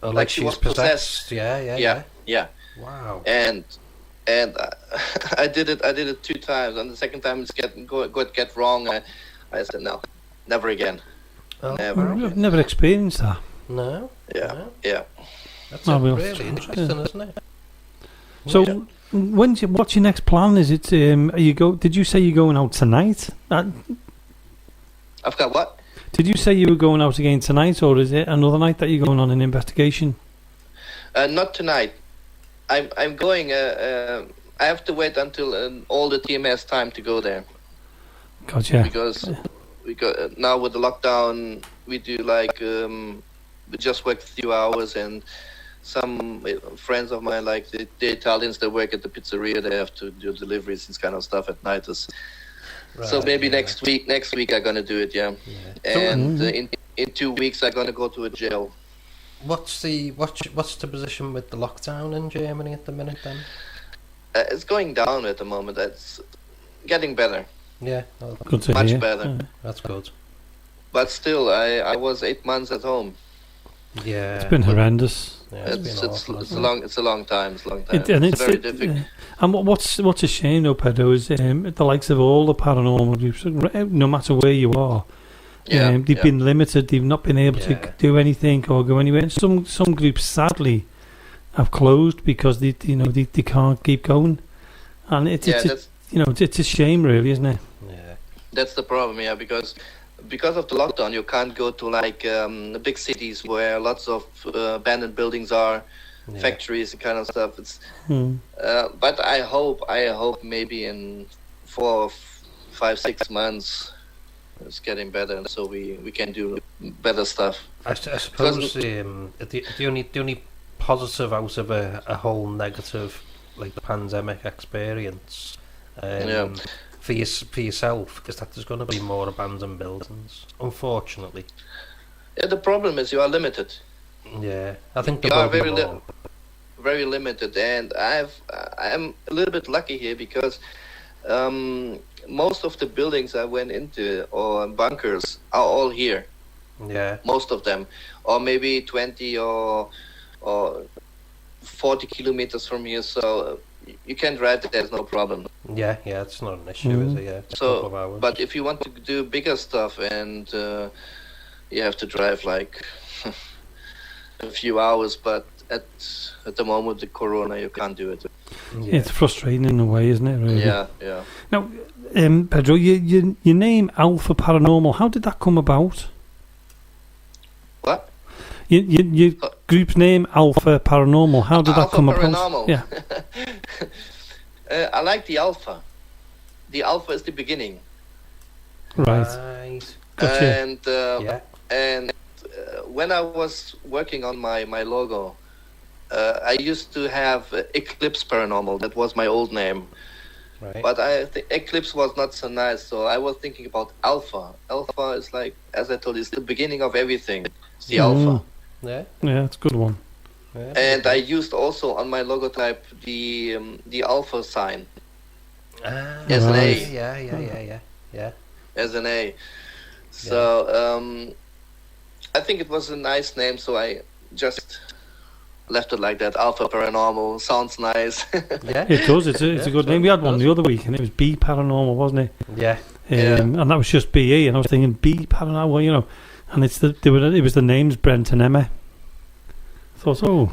Oh, like she was possessed.
Yeah.
Wow.
And I did it 2 times, and the second time it's get wrong. I said no, never again.
Oh,
I've never experienced that.
No.
Yeah.
That's really interesting, isn't it?
So, what's your next plan? Is it did you say you're going out tonight?
I've got what?
Did you say you were going out again tonight, or is it another night that you're going on an investigation?
Not tonight. I'm going. I have to wait until all the team has time to go there.
Gotcha.
Because we got now with the lockdown, we do like we just work a few hours, and some friends of mine, like the Italians that work at the pizzeria, they have to do deliveries, this kind of stuff at night. So maybe next week I'm gonna do it. Yeah. And in 2 weeks I'm gonna go to a jail.
What's the position with the lockdown in Germany at the minute then?
It's going down at the moment. It's getting better.
Yeah,
good to
much
hear.
better.
Yeah.
That's good.
But still, I was 8 months at home.
Yeah,
it's been horrendous.
Yeah,
it's a long time.
It's
very difficult.
And what's a shame though, Pedro, is the likes of all the paranormal groups, no matter where you are, they've been limited. They've not been able to do anything or go anywhere. And some groups sadly have closed because they can't keep going. And it's a shame, really, isn't it?
Yeah,
that's the problem. Yeah, because of the lockdown, you can't go to like the big cities where lots of abandoned buildings are, factories and kind of stuff. It's but I hope maybe in 4, 5, 6 months it's getting better, and so we can do better stuff.
I suppose the only positive out of a whole negative like the pandemic experience. For yourself, is that there's going to be more abandoned buildings, unfortunately.
Yeah, the problem is you are limited.
Yeah, I think
you are very limited, and I'm a little bit lucky here because most of the buildings I went into or bunkers are all here.
Yeah,
most of them, or maybe 20 or 40 kilometers from here, so you can drive there, there's no problem.
Yeah, it's not an issue, is it? Yeah, it's a couple of hours.
But if you want to do bigger stuff, and you have to drive like a few hours, but at the moment with Corona, you can't do it.
Yeah. It's frustrating in a way, isn't it? Really?
Yeah.
Now, Pedro, your name Alpha Paranormal. How did that come about?
What?
Your group's name Alpha Paranormal. How did that come
Paranormal.
about? Yeah.
I like the Alpha. The Alpha is the beginning.
Right. Gotcha.
And when I was working on my logo, I used to have Eclipse Paranormal. That was my old name.
Right.
But I think Eclipse was not so nice, so I was thinking about Alpha. Alpha is like, as I told you, it's the beginning of everything. It's the Alpha.
Yeah,
it's a good one.
Yeah.
And I used also on my logotype the Alpha sign as an A.
Yeah.
As an A. So I think it was a nice name, so I just left it like that. Alpha Paranormal sounds nice.
Yeah,
it does. It's a good name. We had one the other week, and it was BE Paranormal, wasn't it?
Yeah.
And that was just BE, and I was thinking BE Paranormal, well, and it was the names Brent and Emma. I thought,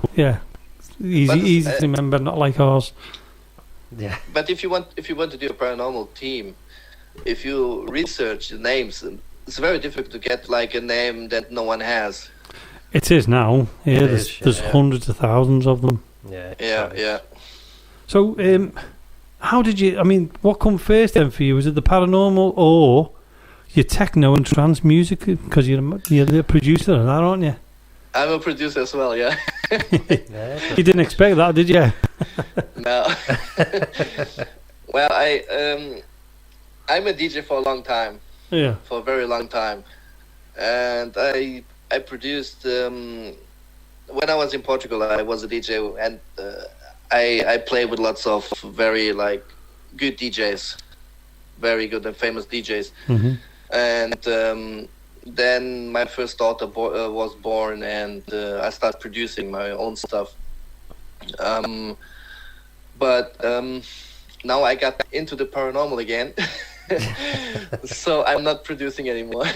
easy to remember, not like ours.
Yeah.
But if you want to do a paranormal team, if you research the names, it's very difficult to get like a name that no one has.
It is now. Yeah, there's hundreds of thousands of them.
Yeah.
So, how did you? I mean, what come first then for you? Was it the paranormal or your techno and trance music? Because you're the producer of that, aren't you?
I'm a producer as well. Yeah.
You didn't expect that, did you?
No. Well, I'm a DJ for a long time.
Yeah.
For a very long time, and I produced when I was in Portugal. I was a DJ, and I played with lots of very good DJs, very good and famous DJs.
Mm-hmm.
And then my first daughter was born, and I started producing my own stuff. But now I got into the paranormal again. So I'm not producing anymore.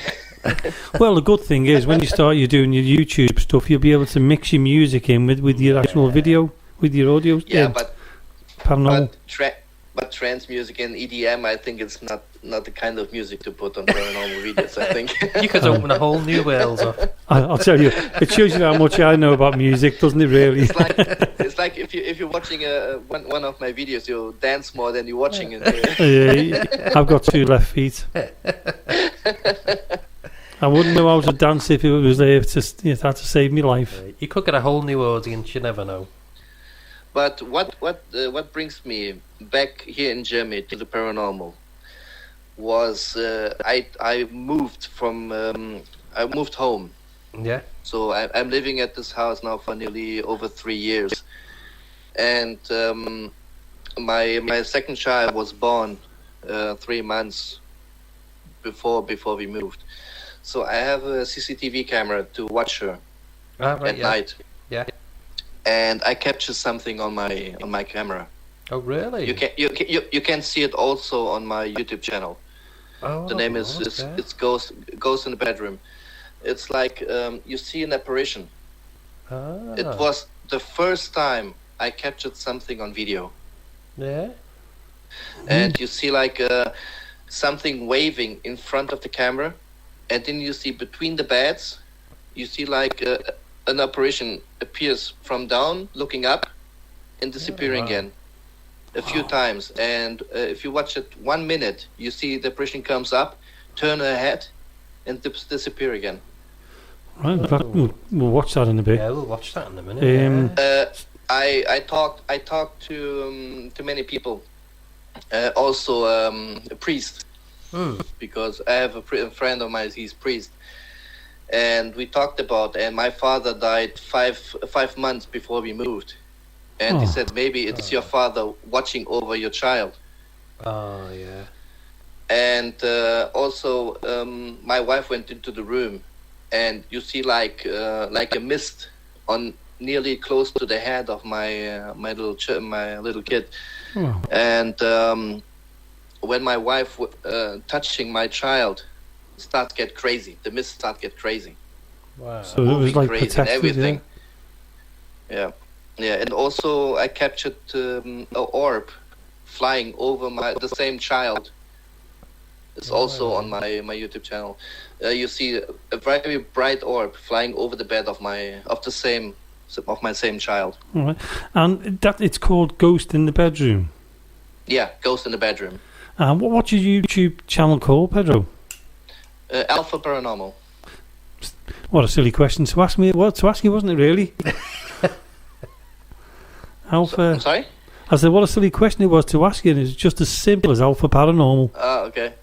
Well, the good thing is when you start doing your YouTube stuff, you'll be able to mix your music in with your actual video, with your audio.
Yeah,
but
trance music and EDM, I think it's not the kind of music to put on paranormal videos. I think
you could open a whole new world up.
I'll tell you, it shows you how much I know about music, doesn't it? Really,
it's like if you're watching one of my videos, you'll dance more than you're watching it.
Yeah, I've got 2 left feet. I wouldn't know how to dance if it was there. It had to save me life.
You could get a whole new audience. You never know.
But what brings me back here in Germany to the paranormal was I moved home.
Yeah.
So I'm living at this house now for nearly over 3 years, and my second child was born 3 months before we moved. So I have a CCTV camera to watch her at night.
Yeah.
And I captured something on my camera.
Oh, really?
You can see it also on my YouTube channel.
Oh,
the name is it's Ghost in the Bedroom. It's like you see an apparition.
Ah.
It was the first time I captured something on video.
Yeah.
And you see something waving in front of the camera, and then you see between the beds, you see an apparition appears from down, looking up, and disappearing again a few times. And if you watch it 1 minute, you see the apparition comes up, turn her head, and disappear again.
Right, we'll watch that in a bit.
Yeah, we'll watch that in a minute.
I talked to many people, also a priest, because I have a friend of mine. He's priest. And we talked about, and my father died 5 months before we moved, and he said maybe it's your father watching over your child.
Oh yeah.
And also, my wife went into the room, and you see like a mist on nearly close to the head of my little kid.
Oh.
And when my wife touching my child, start get crazy. The mist start get crazy.
Wow.
So it was like
crazy
protected,
everything. Yeah, and also I captured an orb flying over the same child. It's also on my YouTube channel. You see a very bright orb flying over the bed of my same child.
All right. And that it's called Ghost in the Bedroom.
Yeah, Ghost in the Bedroom.
What's your YouTube channel called, Pedro?
Alpha Paranormal.
What a silly question to ask me. What to ask you, wasn't it? Really? Alpha.
I'm sorry.
I said, what a silly question it was to ask you. And it's just as simple as Alpha Paranormal.
Okay.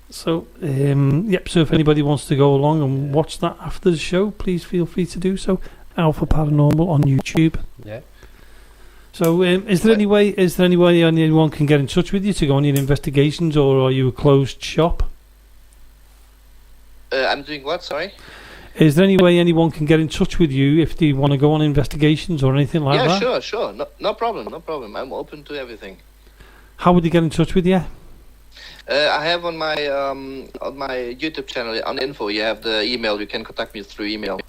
So, so if anybody wants to go along and watch that after the show, please feel free to do so. Alpha Paranormal on YouTube.
Yeah.
So, is there any way anyone can get in touch with you to go on your investigations, or are you a closed shop?
I'm doing what? Sorry.
Is there any way anyone can get in touch with you if they want to go on investigations or anything like that?
Yeah, sure. No problem. I'm open to everything.
How would they get in touch with you?
I have on my YouTube channel on info. You have the email. You can contact me through email.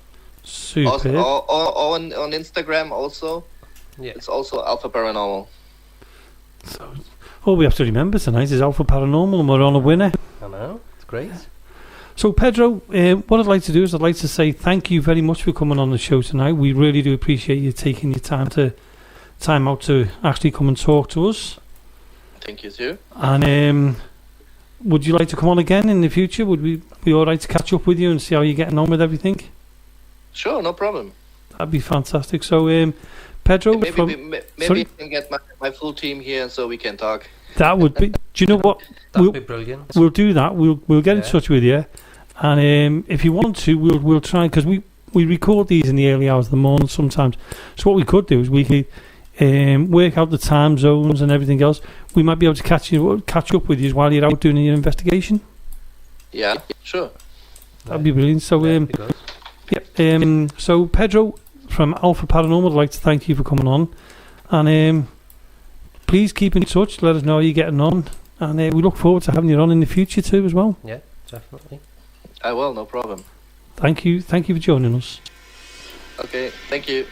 Super.
Also, or on Instagram also.
Yeah.
It's also Alpha Paranormal.
So, all we have to remember tonight is Alpha Paranormal, and we're on a winner.
I know. It's great.
So, Pedro, what I'd like to do is I'd like to say thank you very much for coming on the show tonight. We really do appreciate you taking your time out to actually come and talk to us.
Thank you, too.
And would you like to come on again in the future? Would we be all right to catch up with you and see how you're getting on with everything?
Sure, no problem.
That'd be fantastic. So, Pedro,
maybe you can get my full team here so we can talk.
That would be. Do you know what?
That'd be brilliant.
We'll do that. We'll get in touch with you, and if you want to, we'll try, because we record these in the early hours of the morning sometimes. So what we could do is we could work out the time zones and everything else. We might be able to catch up with you while you're out doing your investigation.
Yeah, sure.
That'd be brilliant. So so Pedro from Alpha Paranormal, I'd like to thank you for coming on, and please keep in touch. Let us know how you're getting on, and we look forward to having you on in the future too as well.
Yeah, definitely.
I will, no problem.
Thank you for joining us.
Okay, thank you.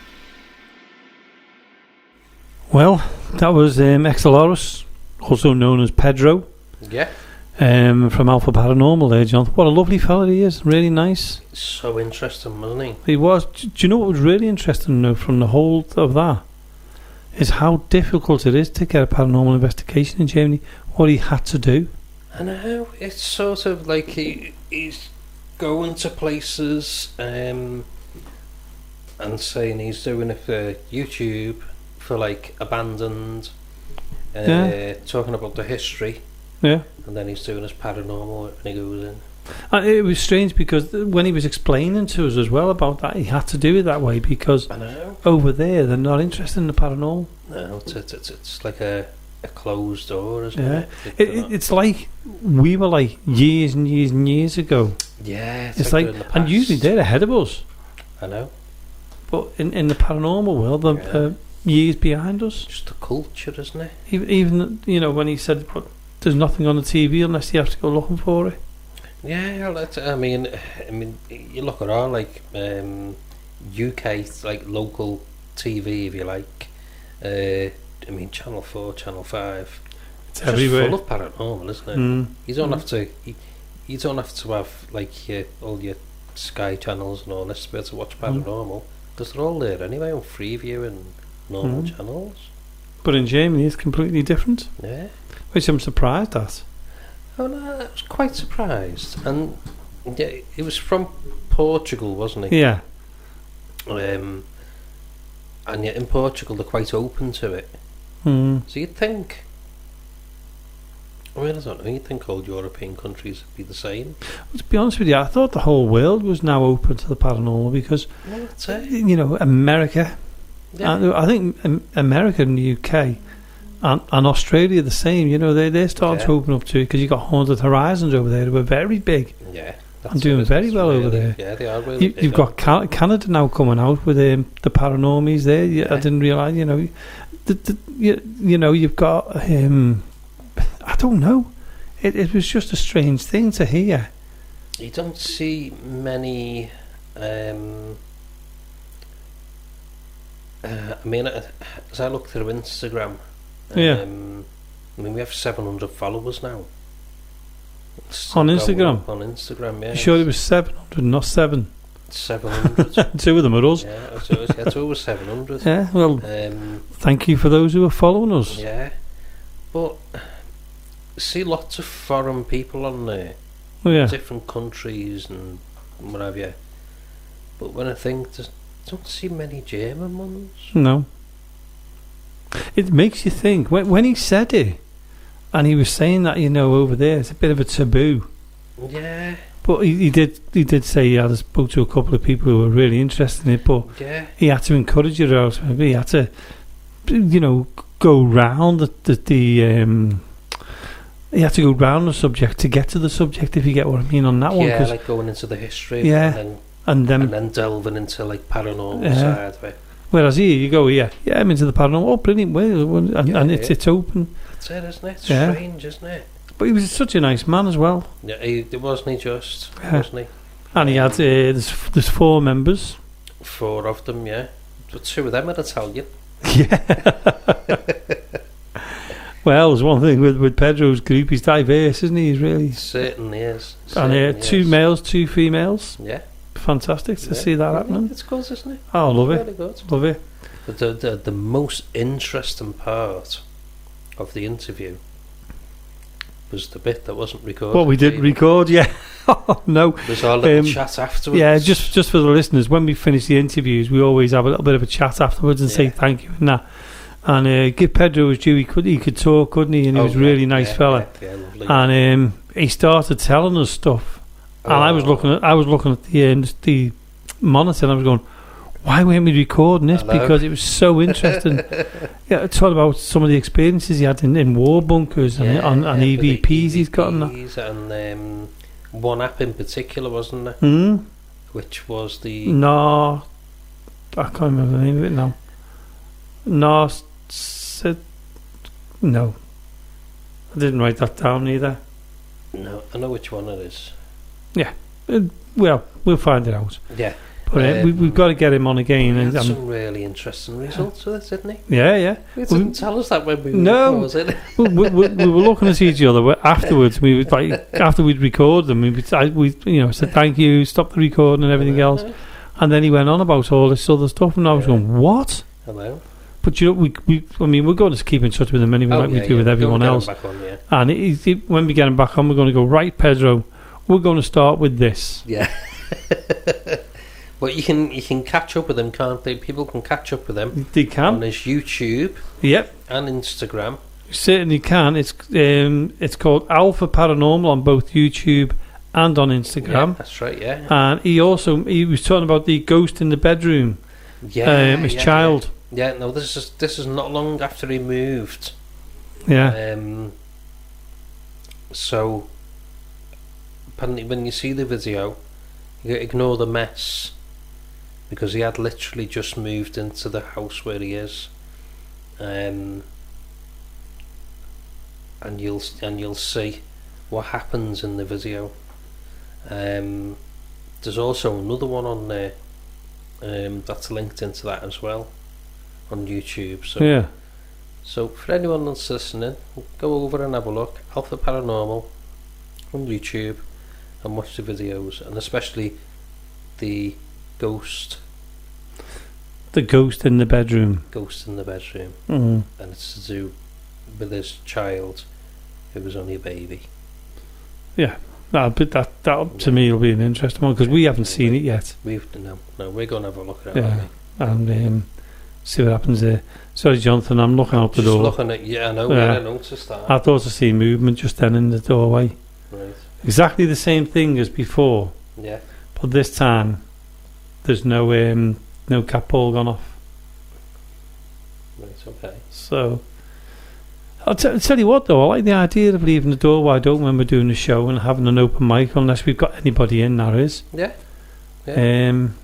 Well, that was XLRus, also known as Pedro.
Yeah.
From Alpha Paranormal there, John. What a lovely fella he is. Really nice.
So interesting, wasn't he?
He was. Do you know what was really interesting though, from the whole of that? Is how difficult it is to get a paranormal investigation in Germany. What he had to do.
I know. It's sort of like he's going to places and saying he's doing it for YouTube, for like abandoned, talking about the history.
Yeah.
And then he's doing his paranormal and he goes in.
And it was strange because when he was explaining to us as well about that, he had to do it that way because
I know.
Over there they're not interested in the paranormal.
No, it's like a closed door, isn't it?
It's like we were like years and years and years ago.
Yeah,
it's like and usually they're ahead of us.
I know.
But in the paranormal world, they're years behind us.
Just the culture, isn't it?
Even when he said there's nothing on the TV unless you have to go looking for it.
Yeah, I mean, you look at our like UK like local TV, if you like. Channel 4, Channel 5.
It's everywhere.
Full of paranormal, isn't it? You don't have to. You don't have to have like all your Sky channels and all this to be able to watch paranormal. Because they're all there anyway on Freeview and normal channels.
But in Germany, it's completely different.
Yeah.
Which I'm surprised at.
Oh no, I was quite surprised. And yeah, it was from Portugal, wasn't it?
Yeah.
And yet in Portugal they're quite open to it. So you'd think, I don't know, you'd think all European countries would be the same.
Well, to be honest with you, I thought the whole world was now open to the paranormal because, America, I think America and the UK and Australia the same, they're starting to open up to it because you've got Haunted Horizons over there who are very big.
Yeah.
And doing very well over there.
Yeah, they are really big.
You've got Canada now coming out with the Paranormies there. I didn't realise, you've got, I don't know. It was just a strange thing to hear.
You don't see many I mean, as I look through Instagram,
Yeah.
I mean, we have 700 followers now.
On Instagram?
On Instagram, yeah.
You sure it was 700, not 7?
700.
2 of them are us.
Yeah, it's over 700.
Yeah, well, thank you for those who are following us.
Yeah, but see lots of foreign people on there,
Yeah.
different countries and what have you. But when I think, don't see many German ones.
No. It makes you think. When he said it, and he was saying that, over there, it's a bit of a taboo.
Yeah.
But he did say he had spoke to a couple of people who were really interested in it, but
yeah,
he had to encourage it, or else maybe he had to, go round he had to go round the subject to get to the subject, if you get what I mean on that one.
Yeah, like going into the history,
yeah, and then
delving into like paranormal side of it.
Whereas here you go, I'm into the paranormal. Oh, brilliant! And it's open.
That's it, isn't it? It's strange, isn't it?
But he was such a nice man as well.
Yeah, wasn't he just? Wasn't he?
And he had there's 4 members.
4 of them, yeah. But 2 of them are Italian.
Yeah. Well, there's one thing with Pedro's group. He's diverse, isn't he? He's really
certainly is.
And 2 males, 2 females.
Yeah.
Fantastic to see that happening.
It's good, isn't it?
Oh, love it.
Really good.
Love it.
But the most interesting part of the interview was the bit that wasn't recorded.
What we didn't record, yeah. Oh, no.
There's our little chat afterwards.
Yeah, just for the listeners, when we finish the interviews, we always have a little bit of a chat afterwards and say thank you and that. And give Pedro his due. He could talk, couldn't he? And he was a really nice fella.
Yeah, lovely.
And he started telling us stuff. And I was looking at the monitor, and I was going, why weren't we recording this? Because it was so interesting. Yeah, talking about some of the experiences he had in war bunkers and EVPs he's got and that.
And one app in particular, wasn't there?
Mm.
Which was the...
No, I can't remember the name of it now. No, I didn't write that down either.
No, I know which one it is.
Yeah, well, we'll find it out.
Yeah.
But we've got to get him on again.
He had some really interesting results with it, didn't he?
Yeah.
He didn't tell us that when we
was it? we were looking at each other afterwards. We would after we'd record them, we said thank you, stop the recording and everything else, and then he went on about all this other stuff, and I was going, what?
Hello.
But we're going to keep in touch with him anyway, like we do with everyone else. And when we get him back on, we're going to go, right, Pedro, we're going to start with this.
Yeah. But you can catch up with him, can't they? People can catch up with him.
They can
on his YouTube.
Yep.
And Instagram.
You certainly can. It's called Alpha Paranormal on both YouTube and on Instagram.
Yeah, that's right. Yeah.
And he was talking about the ghost in the bedroom.
Yeah.
His child.
Yeah. No, this is not long after he moved.
Yeah.
So apparently, when you see the video, you ignore the mess. Because he had literally just moved into the house where he is, and you'll see what happens in the video. There's also another one on there that's linked into that as well on YouTube. So
yeah.
So for anyone that's listening, go over and have a look. Alpha Paranormal on YouTube and watch the videos, and especially the ghost
in the bedroom.
And it's to do with his child who was only a baby. Yeah,
but that to me will be an interesting one, because we haven't seen it yet.
We're going to have a look at it.
Yeah, and see what happens there. Sorry, Jonathan, I'm looking out the door.
Looking at I know. I noticed that.
I thought I seen movement just then in the doorway.
Right.
Exactly the same thing as before.
Yeah.
But this time, there's no cat ball gone off.
Right, okay.
So, I'll tell you what though, I like the idea of leaving the door wide open when we're doing the show and having an open mic, unless we've got anybody in, that is.
Yeah.
And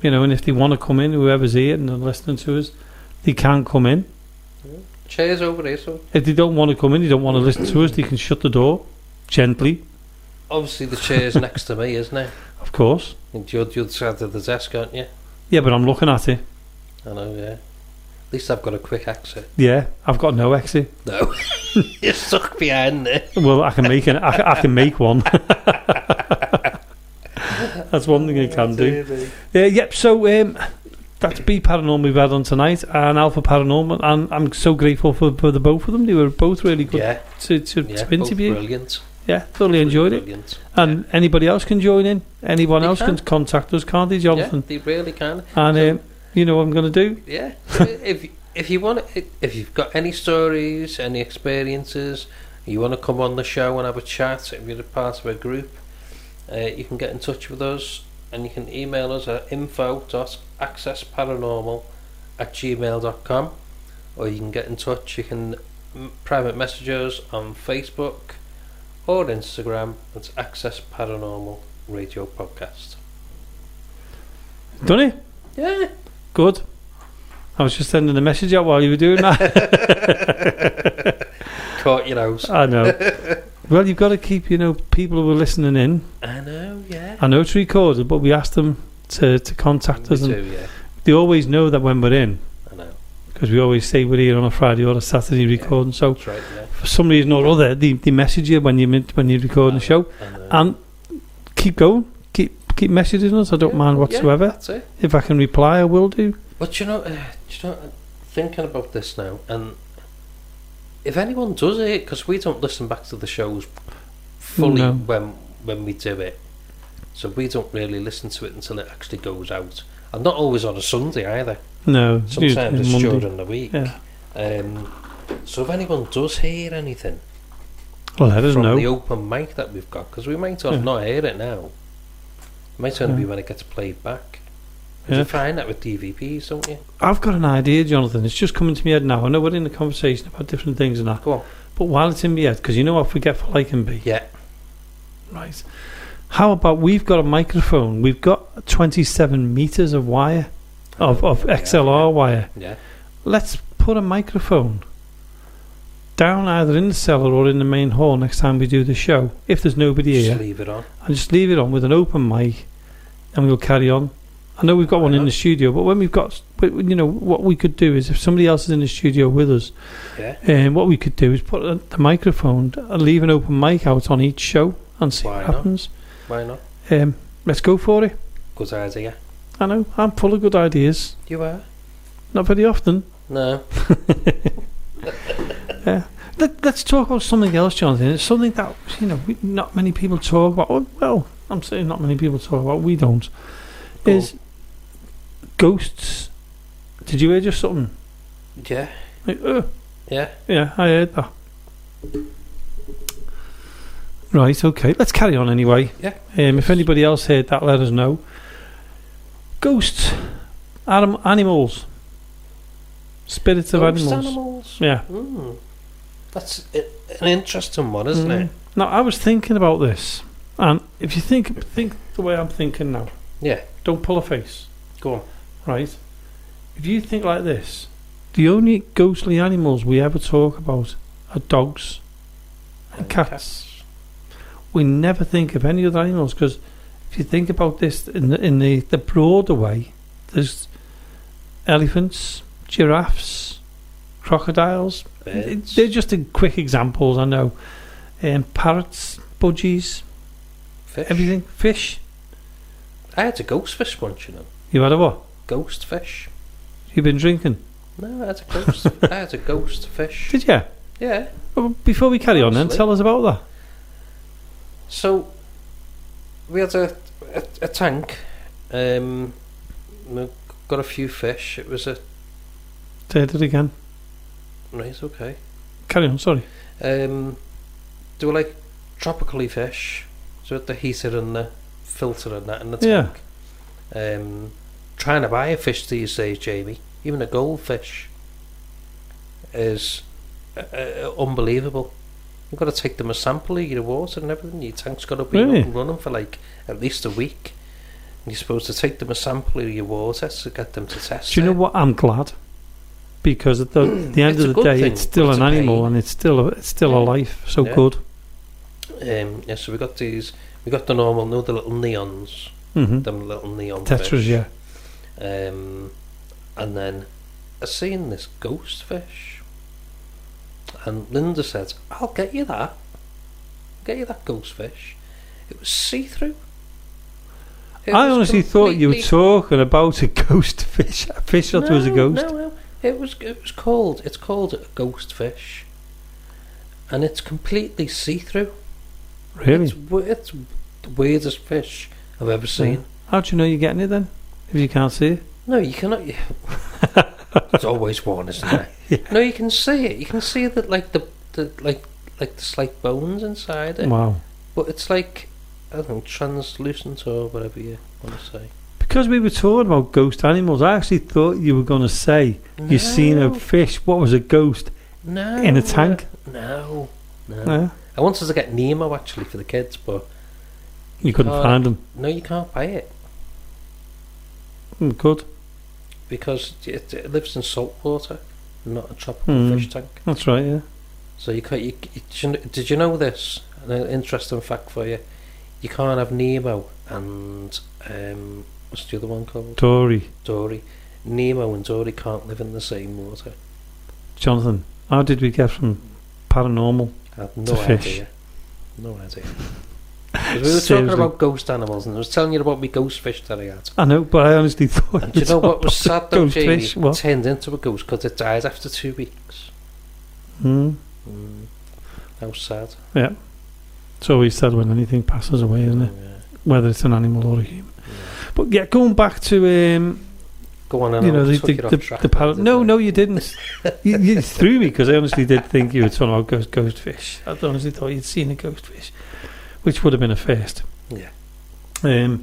if they want to come in, whoever's here and they're listening to us, they can come in.
Yeah. Chairs over there, so.
If they don't want to come in, they don't want to listen to us, they can shut the door gently.
Obviously the chair's next to me, isn't it?
Of course.
And you're the other side of the desk, aren't you?
Yeah, but I'm looking at it.
I know, yeah. At least I've got a quick exit.
Yeah, I've got no exit.
No, you're stuck behind there.
Well, I can make I can make one. That's one thing I can do. Yep. So that's BE Paranormal we've had on tonight, and Alpha Paranormal, and I'm so grateful for the both of them. They were both really good to interview.
Brilliant.
Yeah, thoroughly enjoyed it. And anybody else can join in. Anyone else can contact us, can't they, Jonathan?
Yeah, they really can.
And you know what I'm going to do?
Yeah. if you want, if you've got any stories, any experiences, you want to come on the show and have a chat, if you're a part of a group, you can get in touch with us, and you can email us at info.accessparanormal@gmail.com, or you can get in touch. You can private message us on Facebook or Instagram. It's Access Paranormal Radio Podcast.
Done it?
Yeah.
Good. I was just sending a message out while you were doing that.
Caught your nose.
I know. Well, you've got to keep, people who are listening in.
I know, yeah.
I know it's recorded, but we asked them to contact us. They always know that when we're in.
I know.
Because we always say we're here on a Friday or a Saturday recording. So
that's right,
for some reason or other, they message you when you're recording the show. And keep going. Keep messaging us. I don't mind whatsoever.
Yeah, that's it.
If I can reply, I will do.
But thinking about this now, and if anyone does it, because we don't listen back to the shows fully when we do it, so we don't really listen to it until it actually goes out, and not always on a Sunday either.
No,
sometimes it's
Monday.
during the week.
Yeah.
So if anyone does hear anything,
well, let us
from
know.
The open mic that we've got, because we might not hear it now. It might only be when it gets played back. You find that with DVPs, don't you? I've
got an idea, Jonathan. It's just coming to my head now. I know we're in a conversation about different things and that.
Go on.
But while it's in my head, because you know how forgetful I can be.
Yeah.
Right. How about we've got a microphone. We've got 27 metres of wire, of XLR wire.
Yeah.
Let's put a microphone down either in the cellar or in the main hall next time we do the show. If there's nobody here.
Just leave it on.
And just leave it on with an open mic, and we'll carry on. I know we've got one in the studio, but when we've got, what we could do is if somebody else is in the studio with us, what we could do is put the microphone and leave an open mic out on each show and see what happens.
Why not?
Let's go for it.
Good idea.
I know, I'm full of good ideas.
You are?
Not very often.
No.
Let's talk about something else, Jonathan. It's something that, not many people talk about. Well, I'm saying not many people talk about. We don't. Is ghosts. Did you hear just something?
Yeah.
Like,
yeah,
I heard that. Right, okay. Let's carry on anyway.
Yeah.
If anybody else heard that, let us know. Ghosts. Animals. Spirits of animals. Yeah.
That's an interesting one, isn't it?
Now, I was thinking about this, and if you think the way I'm thinking now.
Yeah.
Don't pull a face.
Go on.
Right. If you think like this, the only ghostly animals we ever talk about are dogs and cats. We never think of any other animals, because if you think about this in the broader way, there's elephants, giraffes, crocodiles.
Birds.
They're just quick examples, I know. Parrots, budgies,
fish.
Everything. Fish.
I had a ghost fish once,
You had a what?
Ghost fish.
You've been drinking?
No, I had a ghost. I had a ghost fish.
Did you?
Yeah.
Well, before we carry on, then tell us about that.
So we had a tank. We got a few fish. It was a.
Say it again.
Right. Okay.
Carry on. Sorry.
They were like tropically fish, so with the heater and the filter and that in the tank. Trying to buy a fish these days, Jamie, even a goldfish, is unbelievable. You've got to take them a sample of your water and everything. Your tank's got to be up and running for like at least a week. And you're supposed to take them a sample of your water to get them to test.
Do you know what? I'm glad, because at the end of the day, it's still an animal and it's still a life. So good.
So we got these. We got the normal, the little neons, them little neon
tetras,
fish. And then I seen this ghost fish, and Linda said, I'll get you that. Get you that ghost fish. It was see-through.
I honestly thought you were talking about a ghost fish. A fish that was a ghost.
No. It's called a ghost fish, and it's completely see-through.
Really?
It's the weirdest fish I've ever seen.
How do you know you're getting it then? If you can't see it?
No, you cannot. There's always one, isn't there?
Yeah.
No, you can see it. You can see that, like the slight bones inside it.
Wow.
But it's like, I don't know, translucent or whatever you want to say.
Because we were talking about ghost animals, I actually thought you were going to say you seen a fish. What was a ghost?
No.
In a tank?
No.
Yeah.
I wanted to get Nemo actually for the kids, but
You couldn't find them.
No, you can't buy it
Good.
because it lives in salt water, not a tropical fish tank.
That's right. Yeah.
So you can't. Did you know this? An interesting fact for you: you can't have Nemo and what's the other one called?
Dory.
Nemo and Dory can't live in the same water.
Jonathan, how did we get from paranormal
I have
to
no
fish?
idea. No idea. 'Cause we were talking about ghost animals, and I was telling you about my ghost fish that I had.
I know, but I honestly thought.
And do you know what was sad though,
ghost
Jamie?
fish? What?
It turned into a ghost because it died after 2 weeks. That was sad.
Yeah. It's always sad when anything passes away, isn't it?
Yeah.
Whether it's an animal or a human.
Yeah.
But yeah, going back to
Go on,
you know, no, you
you
didn't. you threw me because I honestly did think you were talking about ghost fish. I honestly thought you'd seen a ghost fish, which would have been a first.
Yeah.
You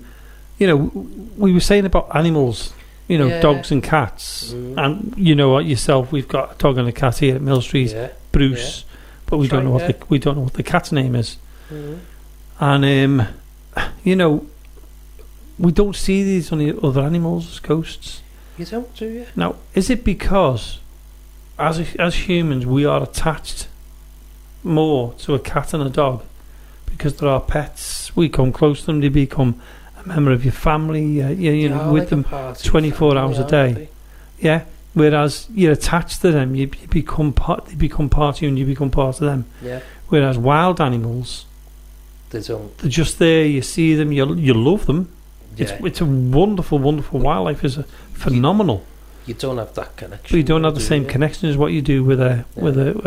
know, we were saying about animals. You know,
Yeah.
dogs and cats, and you know what yourself. We've got a dog and a cat here at Mill Street,
Yeah.
Bruce, but we
That's
don't know
right,
what we don't know what the cat's name is.
Mm.
And you know, we don't see these on the other animals as ghosts.
You don't, do you?
Now, is it because as humans we are attached more to a cat and a dog because they're our pets? We come close to them; they become a member of your family. You know, with them 24 hours a day. Yeah. Whereas you're attached to them, you become part. They become part of you, and you become part of them.
Yeah.
Whereas wild animals,
They don't.
they're just there. You see them, you love them.
Yeah.
It's a wonderful wildlife. Is phenomenal.
You don't have that connection.
But you don't have the same
you?
connection as what you do with a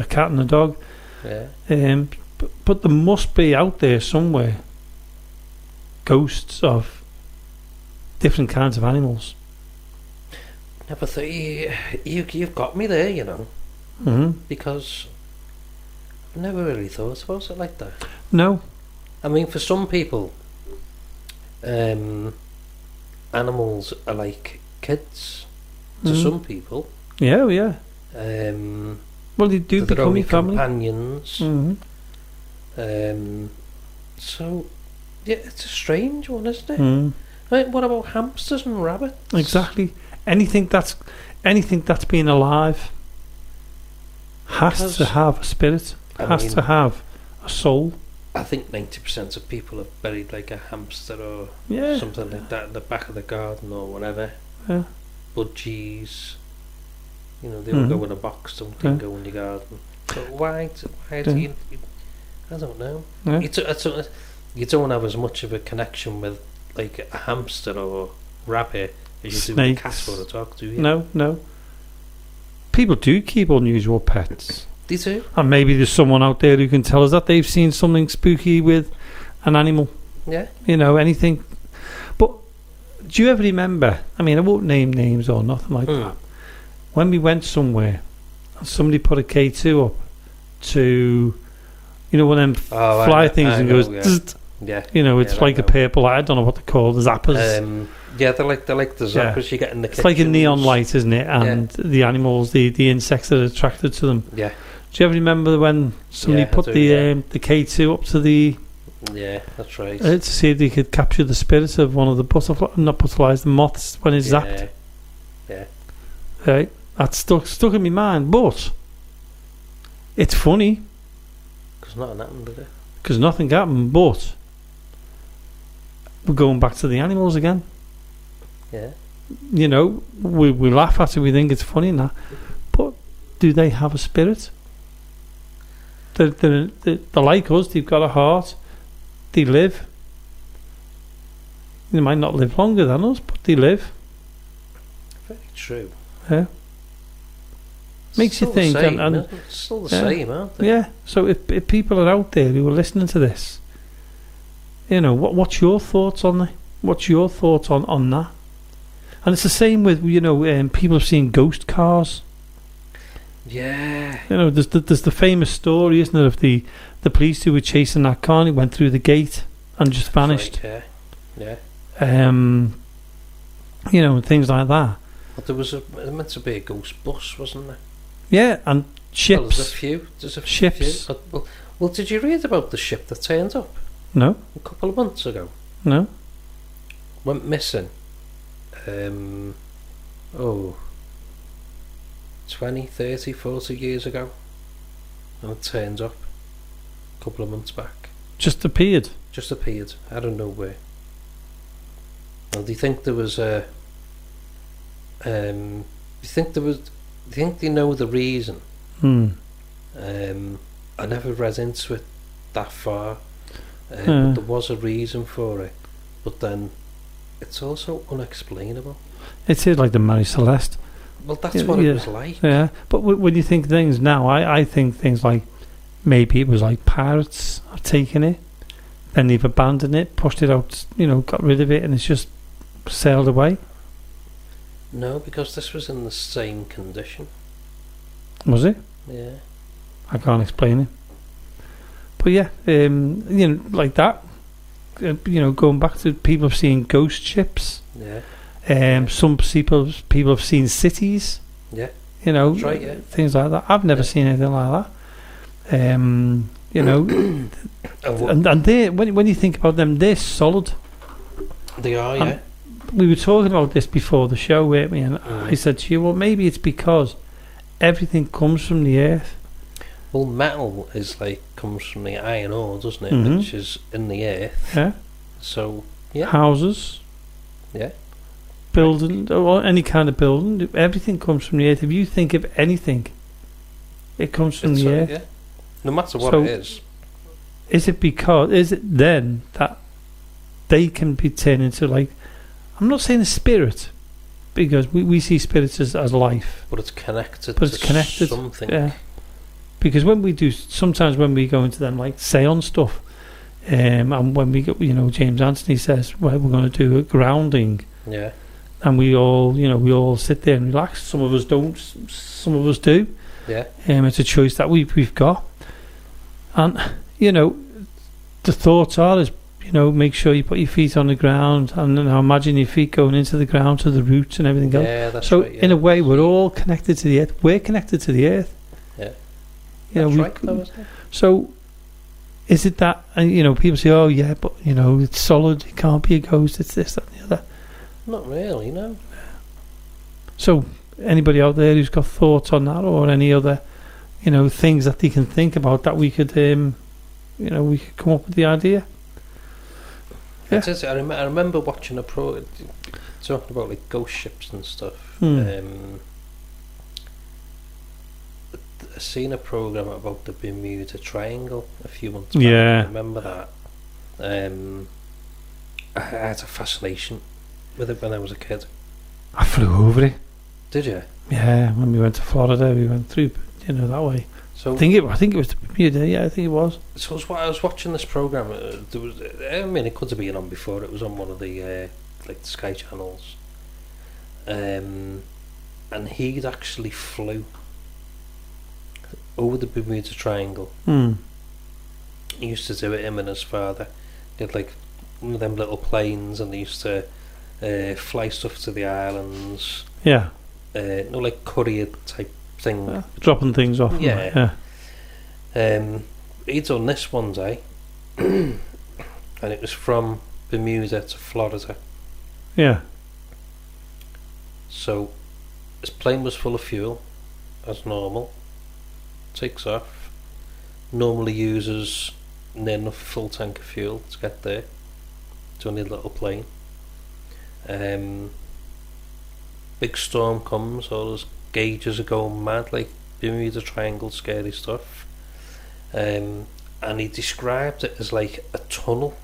cat and a dog.
Yeah.
But there must be out there somewhere ghosts of different kinds of animals.
Yeah, but you've got me there, you know, because I've never really thought about it like that.
No.
I mean, for some people, animals are like kids. To some people,
Yeah. Well, they do
they're
become
only
your family.
companions. So, yeah, it's a strange one, isn't it? Right, what about hamsters and rabbits?
Exactly. Anything that's been alive has to have a spirit. Has to have a soul.
I think 90% of people have buried like a hamster or something like that in the back of the garden or whatever.
Yeah.
Budgies. You know, they all go in a box, don't they? Go in your garden. But why do you... I don't know.
Yeah.
You don't have as much of a connection with like a hamster or rabbit as you do with a cat or a dog, do you?
No. People do keep unusual pets.
They do.
And maybe there's someone out there who can tell us that they've seen something spooky with an animal.
Yeah.
You know, anything. But do you ever remember, I mean, I won't name names or nothing like that, when we went somewhere and somebody put a K2 up to, you know, one of them fly things and goes,
yeah.
You know, it's like a purple light. I don't know what they're called, the zappers.
Yeah, they're like the zappers you get in the kitchen.
It's like a neon light, isn't it? And the animals, the insects that are attracted to them.
Yeah.
Do you ever remember when somebody put the K2 up to the...
Yeah, that's right.
To see if they could capture the spirit of one of the the moths when it's zapped.
Yeah.
Right? That's stuck in my mind, but it's funny.
Because nothing happened, did it?
Because nothing happened, but we're going back to the animals again.
Yeah.
you know, we laugh at it, we think it's funny now, but do they have a spirit? They're like us, they've got a heart, they live. They might not live longer than us, but they live.
Very true.
Yeah. Makes you think.
And it's still the same, aren't they?
Yeah. So if people are out there who are listening to this, you know, what's your thoughts on that? What's your thoughts on that? And it's the same with, you know, people have seen ghost cars.
Yeah.
You know, there's the famous story, isn't there, of the police who were chasing that car and it went through the gate and just vanished.
Right, yeah.
You know, things like that.
But there was meant to be a ghost bus, wasn't there?
Yeah, and ships.
Well, there's a few.
Ships.
Few. Well, did you read about the ship that turned up?
No.
A couple of months ago.
No.
Went missing. 20, 30, 40 years ago. And it turned up a couple of months back.
Just appeared
out of nowhere. And do you think there was a do you think they know the reason? I never read into it that far, but there was a reason for it, but then it's also unexplainable.
It's like the Mary Celeste.
Well, that's what it was like.
Yeah, but when you think things now, I think things like maybe it was like pirates have taken it, then they've abandoned it, pushed it out, you know, got rid of it, and it's just sailed away.
No, because this was in the same condition.
Was it?
Yeah.
I can't explain it. But yeah, you know, like that. You know, going back to people have seen ghost ships.
Yeah.
Some people have seen cities.
Yeah.
You know,
that's right, yeah.
Things like that. I've never seen anything like that. You know, and they when you think about them, they're solid.
They are, yeah.
We were talking about this before the show, weren't we? And I said to you, well, maybe it's because everything comes from the earth.
Well, metal comes from the iron ore, doesn't it? Which is in the earth.
Yeah.
So, yeah.
Houses.
Yeah.
Building, or any kind of building, everything comes from the earth. If you think of anything, it comes from the earth.
Yeah. No matter what it is.
Is it then that they can be turned into, like, I'm not saying a spirit, because we see spirits as life.
But it's connected to something.
Yeah. Because sometimes when we go into them, like, seance stuff, and when we get, you know, James Anthony says, well, we're going to do a grounding.
Yeah.
And we all sit there and relax. Some of us don't, some of us do.
Yeah.
It's a choice that we've got. And, you know, the thoughts are, you know, make sure you put your feet on the ground, and now imagine your feet going into the ground to the roots and everything else.
Yeah, that's
so
right, yeah.
in a way, we're all connected to the earth. We're connected to the earth.
Yeah.
You know,
that's right, though, isn't it?
So, is it that, you know, people say, oh yeah, but, you know, it's solid, it can't be a ghost, it's this, that, and the other.
Not really, no.
So, anybody out there who's got thoughts on that, or any other, you know, things that they can think about that we could, you know, we could come up with the idea. Yeah.
It is. I remember watching a talking about like ghost ships and stuff. I seen a program about the Bermuda Triangle a few months back.
Yeah.
I remember that. I had a fascination with it when I was a kid.
I flew over it.
Did you?
Yeah, when we went to Florida, we went through, you know, that way.
So
I think it was the Bermuda. Yeah, I think it was.
So I was watching this program. There was, I mean, it could have been on before. It was on one of the like the Sky channels, and he'd actually flew over the Bermuda Triangle. He used to do it, him and his father. They had like one of them little planes, and they used to fly stuff to the islands.
Yeah.
No, like courier type thing.
Dropping things off.
Yeah. He'd done this one day, and it was from Bermuda to Florida.
Yeah.
So his plane was full of fuel, as normal. Takes off. Normally uses near enough full tank of fuel to get there. It's only a little plane. big storm comes, all those gauges are going mad, like Bermuda Triangle scary stuff. And he described it as like a tunnel,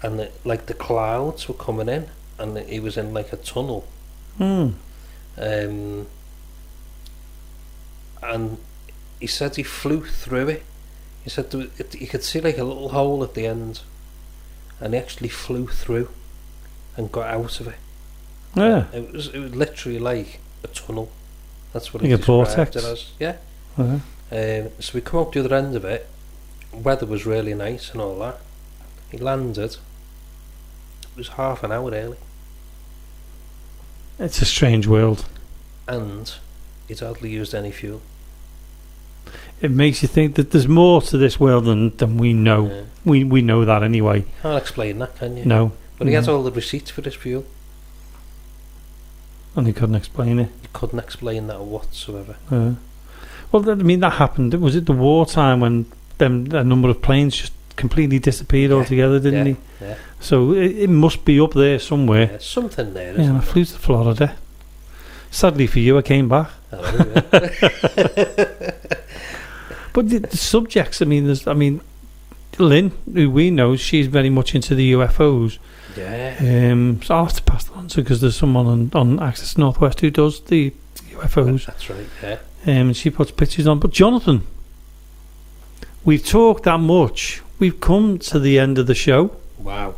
and like the clouds were coming in, and he was in like a tunnel. And he said he flew through it. He said you could see like a little hole at the end, and he actually flew through and got out of it.
Yeah.
It was literally like a tunnel. That's what
like
he
a
described
vortex.
it as. Yeah.
Uh-huh.
So we come out the other end of it. Weather was really nice and all that. He landed. It was half an hour early.
It's a strange world.
And he'd hardly used any fuel.
It makes you think that there's more to this world than we know.
Yeah.
We know that anyway.
You can't explain that, can you?
No.
But he had all the receipts for his fuel.
And he couldn't explain it.
He couldn't explain that whatsoever.
Well, I mean, that happened. Was it the wartime when a number of planes just completely disappeared altogether, didn't he?
Yeah.
So it must be up there somewhere.
Yeah, something there,
Yeah, I flew to Florida. Sadly for you, I came back.
Oh, yeah.
But the subjects, I mean, Lynn, who we know, she's very much into the UFOs.
Yeah.
So I'll have to pass that on to, because there's someone on Access Northwest who does the UFOs.
That's right, yeah.
And she puts pictures on. But Jonathan, we've talked that much. We've come to the end of the show.
Wow.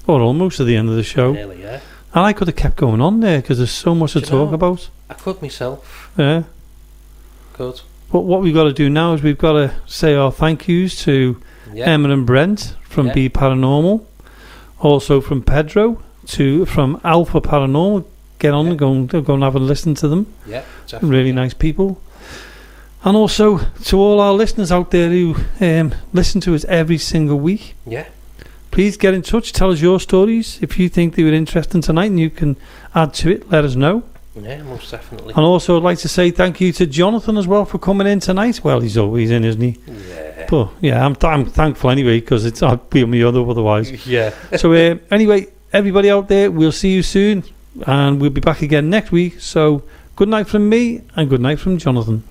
Or almost to the end of the show.
Nearly, yeah.
And I could have kept going on there, because there's so much to talk about.
I could myself.
Yeah.
Good.
But what we've got to do now is we've got to say our thank yous to Emma and Brent from BE Paranormal, also from Pedro, from Alpha Paranormal. Get on and go and have a listen to them.
Yeah, definitely.
Really nice people. And also to all our listeners out there who listen to us every single week.
Yeah.
Please get in touch. Tell us your stories. If you think they were interesting tonight and you can add to it, let us know.
Yeah, most definitely.
And also I'd like to say thank you to Jonathan as well for coming in tonight. Well, he's always in, isn't he?
Yeah.
But yeah, I'm thankful anyway, because I'd be on my other otherwise.
Yeah.
So anyway, everybody out there, we'll see you soon, and we'll be back again next week. So good night from me, and good night from Jonathan.